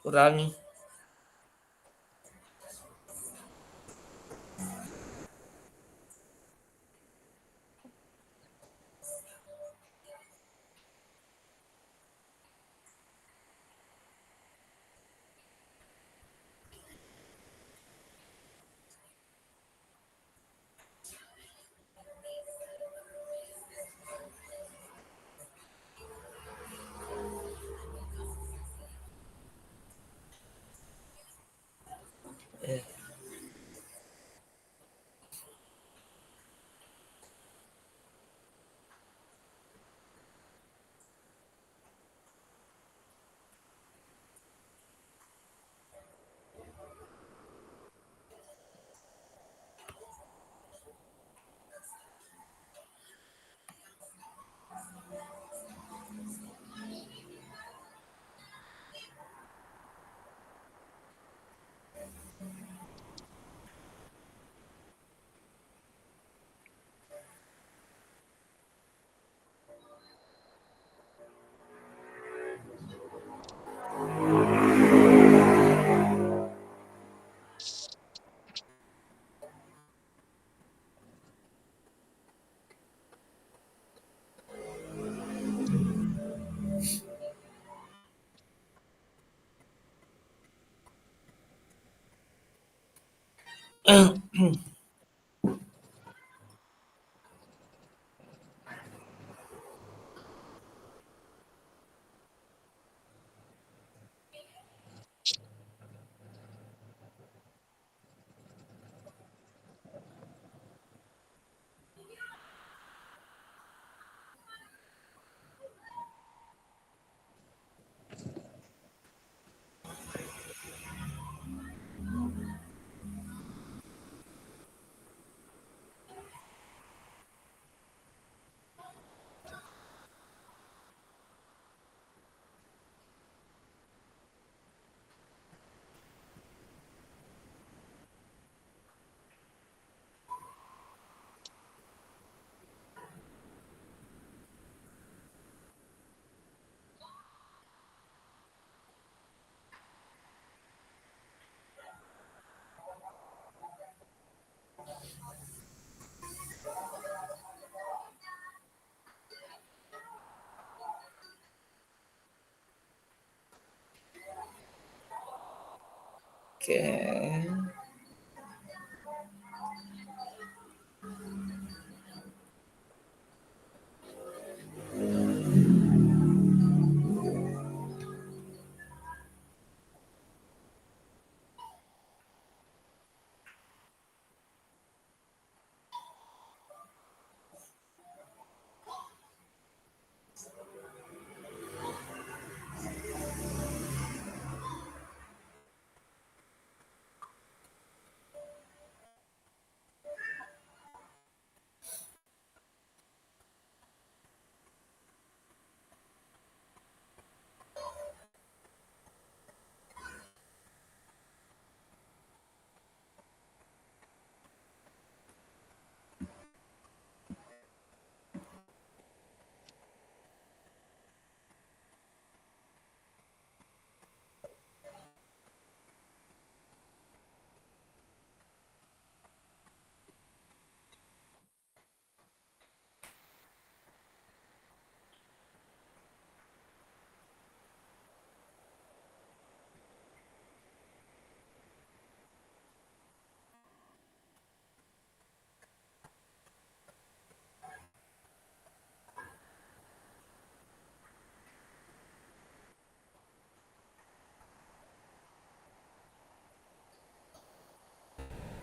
kurangi. Eh, Oke.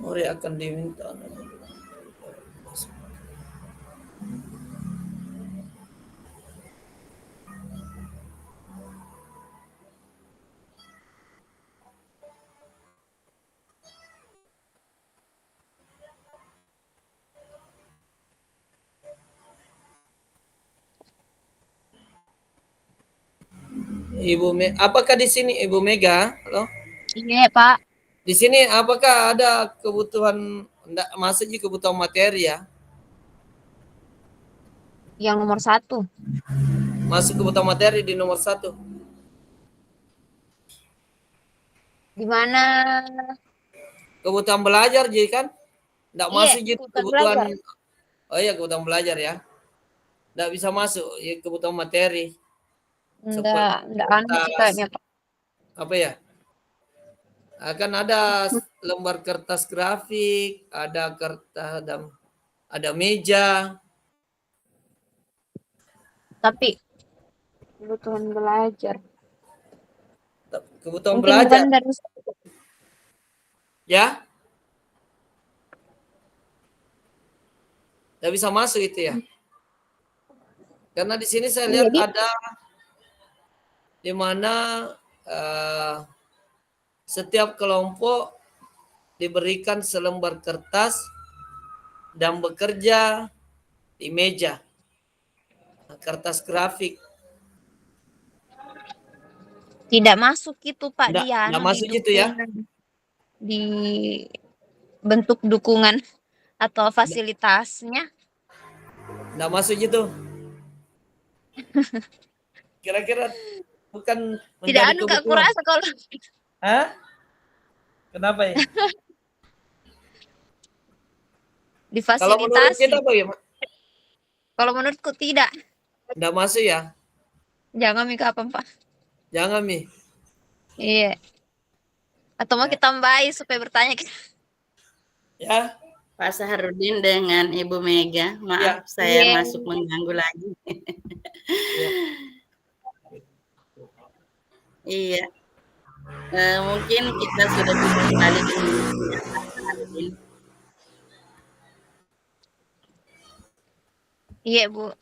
Muri akan diminta. Apakah di sini Ibu Mega? Halo? Iya, Pak. Di sini apakah ada kebutuhan enggak masuk di kebutuhan materi ya? Yang nomor 1. Masuk kebutuhan materi di nomor 1. Di mana? Kebutuhan belajar jadi kan? Enggak Iya, masuk jadi kebutuhan kebutuhan. belajar. Oh iya, kebutuhan belajar ya. Enggak bisa masuk ya, kebutuhan materi seperti Enggak anu sih kertas kayaknya, Pak. apa ya? Akan ada lembar kertas grafik, ada kertas, ada meja. Tapi kebutuhan belajar. Kebutuhan Mungkin belajar bukan dari ya. Nggak bisa masuk itu ya. Karena di sini saya iya, lihat ada di mana setiap kelompok diberikan selembar kertas dan bekerja di meja. Kertas grafik. tidak masuk itu, Pak, dia Nggak anu di masuk gitu ya. dukungan, di bentuk dukungan atau fasilitasnya. Nggak masuk gitu. Kira-kira bukan Tidak menjadi anu, Kak, kebutuhan. kurasa kalau Hah? Kenapa ya? Kalau menurut kita difasilitasi. bagaimana? Kalau menurutku tidak. Nggak masuk ya? Jangan Mi kapan, Pak? Jangan, Mi. Iya. Atau mau Ya. kita tambahin supaya bertanya. Ya. Pak Saharudin dengan Ibu Mega, maaf Ya. saya Iya. masuk mengganggu lagi. Ya. Iya. Mungkin kita sudah bisa kembali ke Pak Saharudin. Iya, Bu.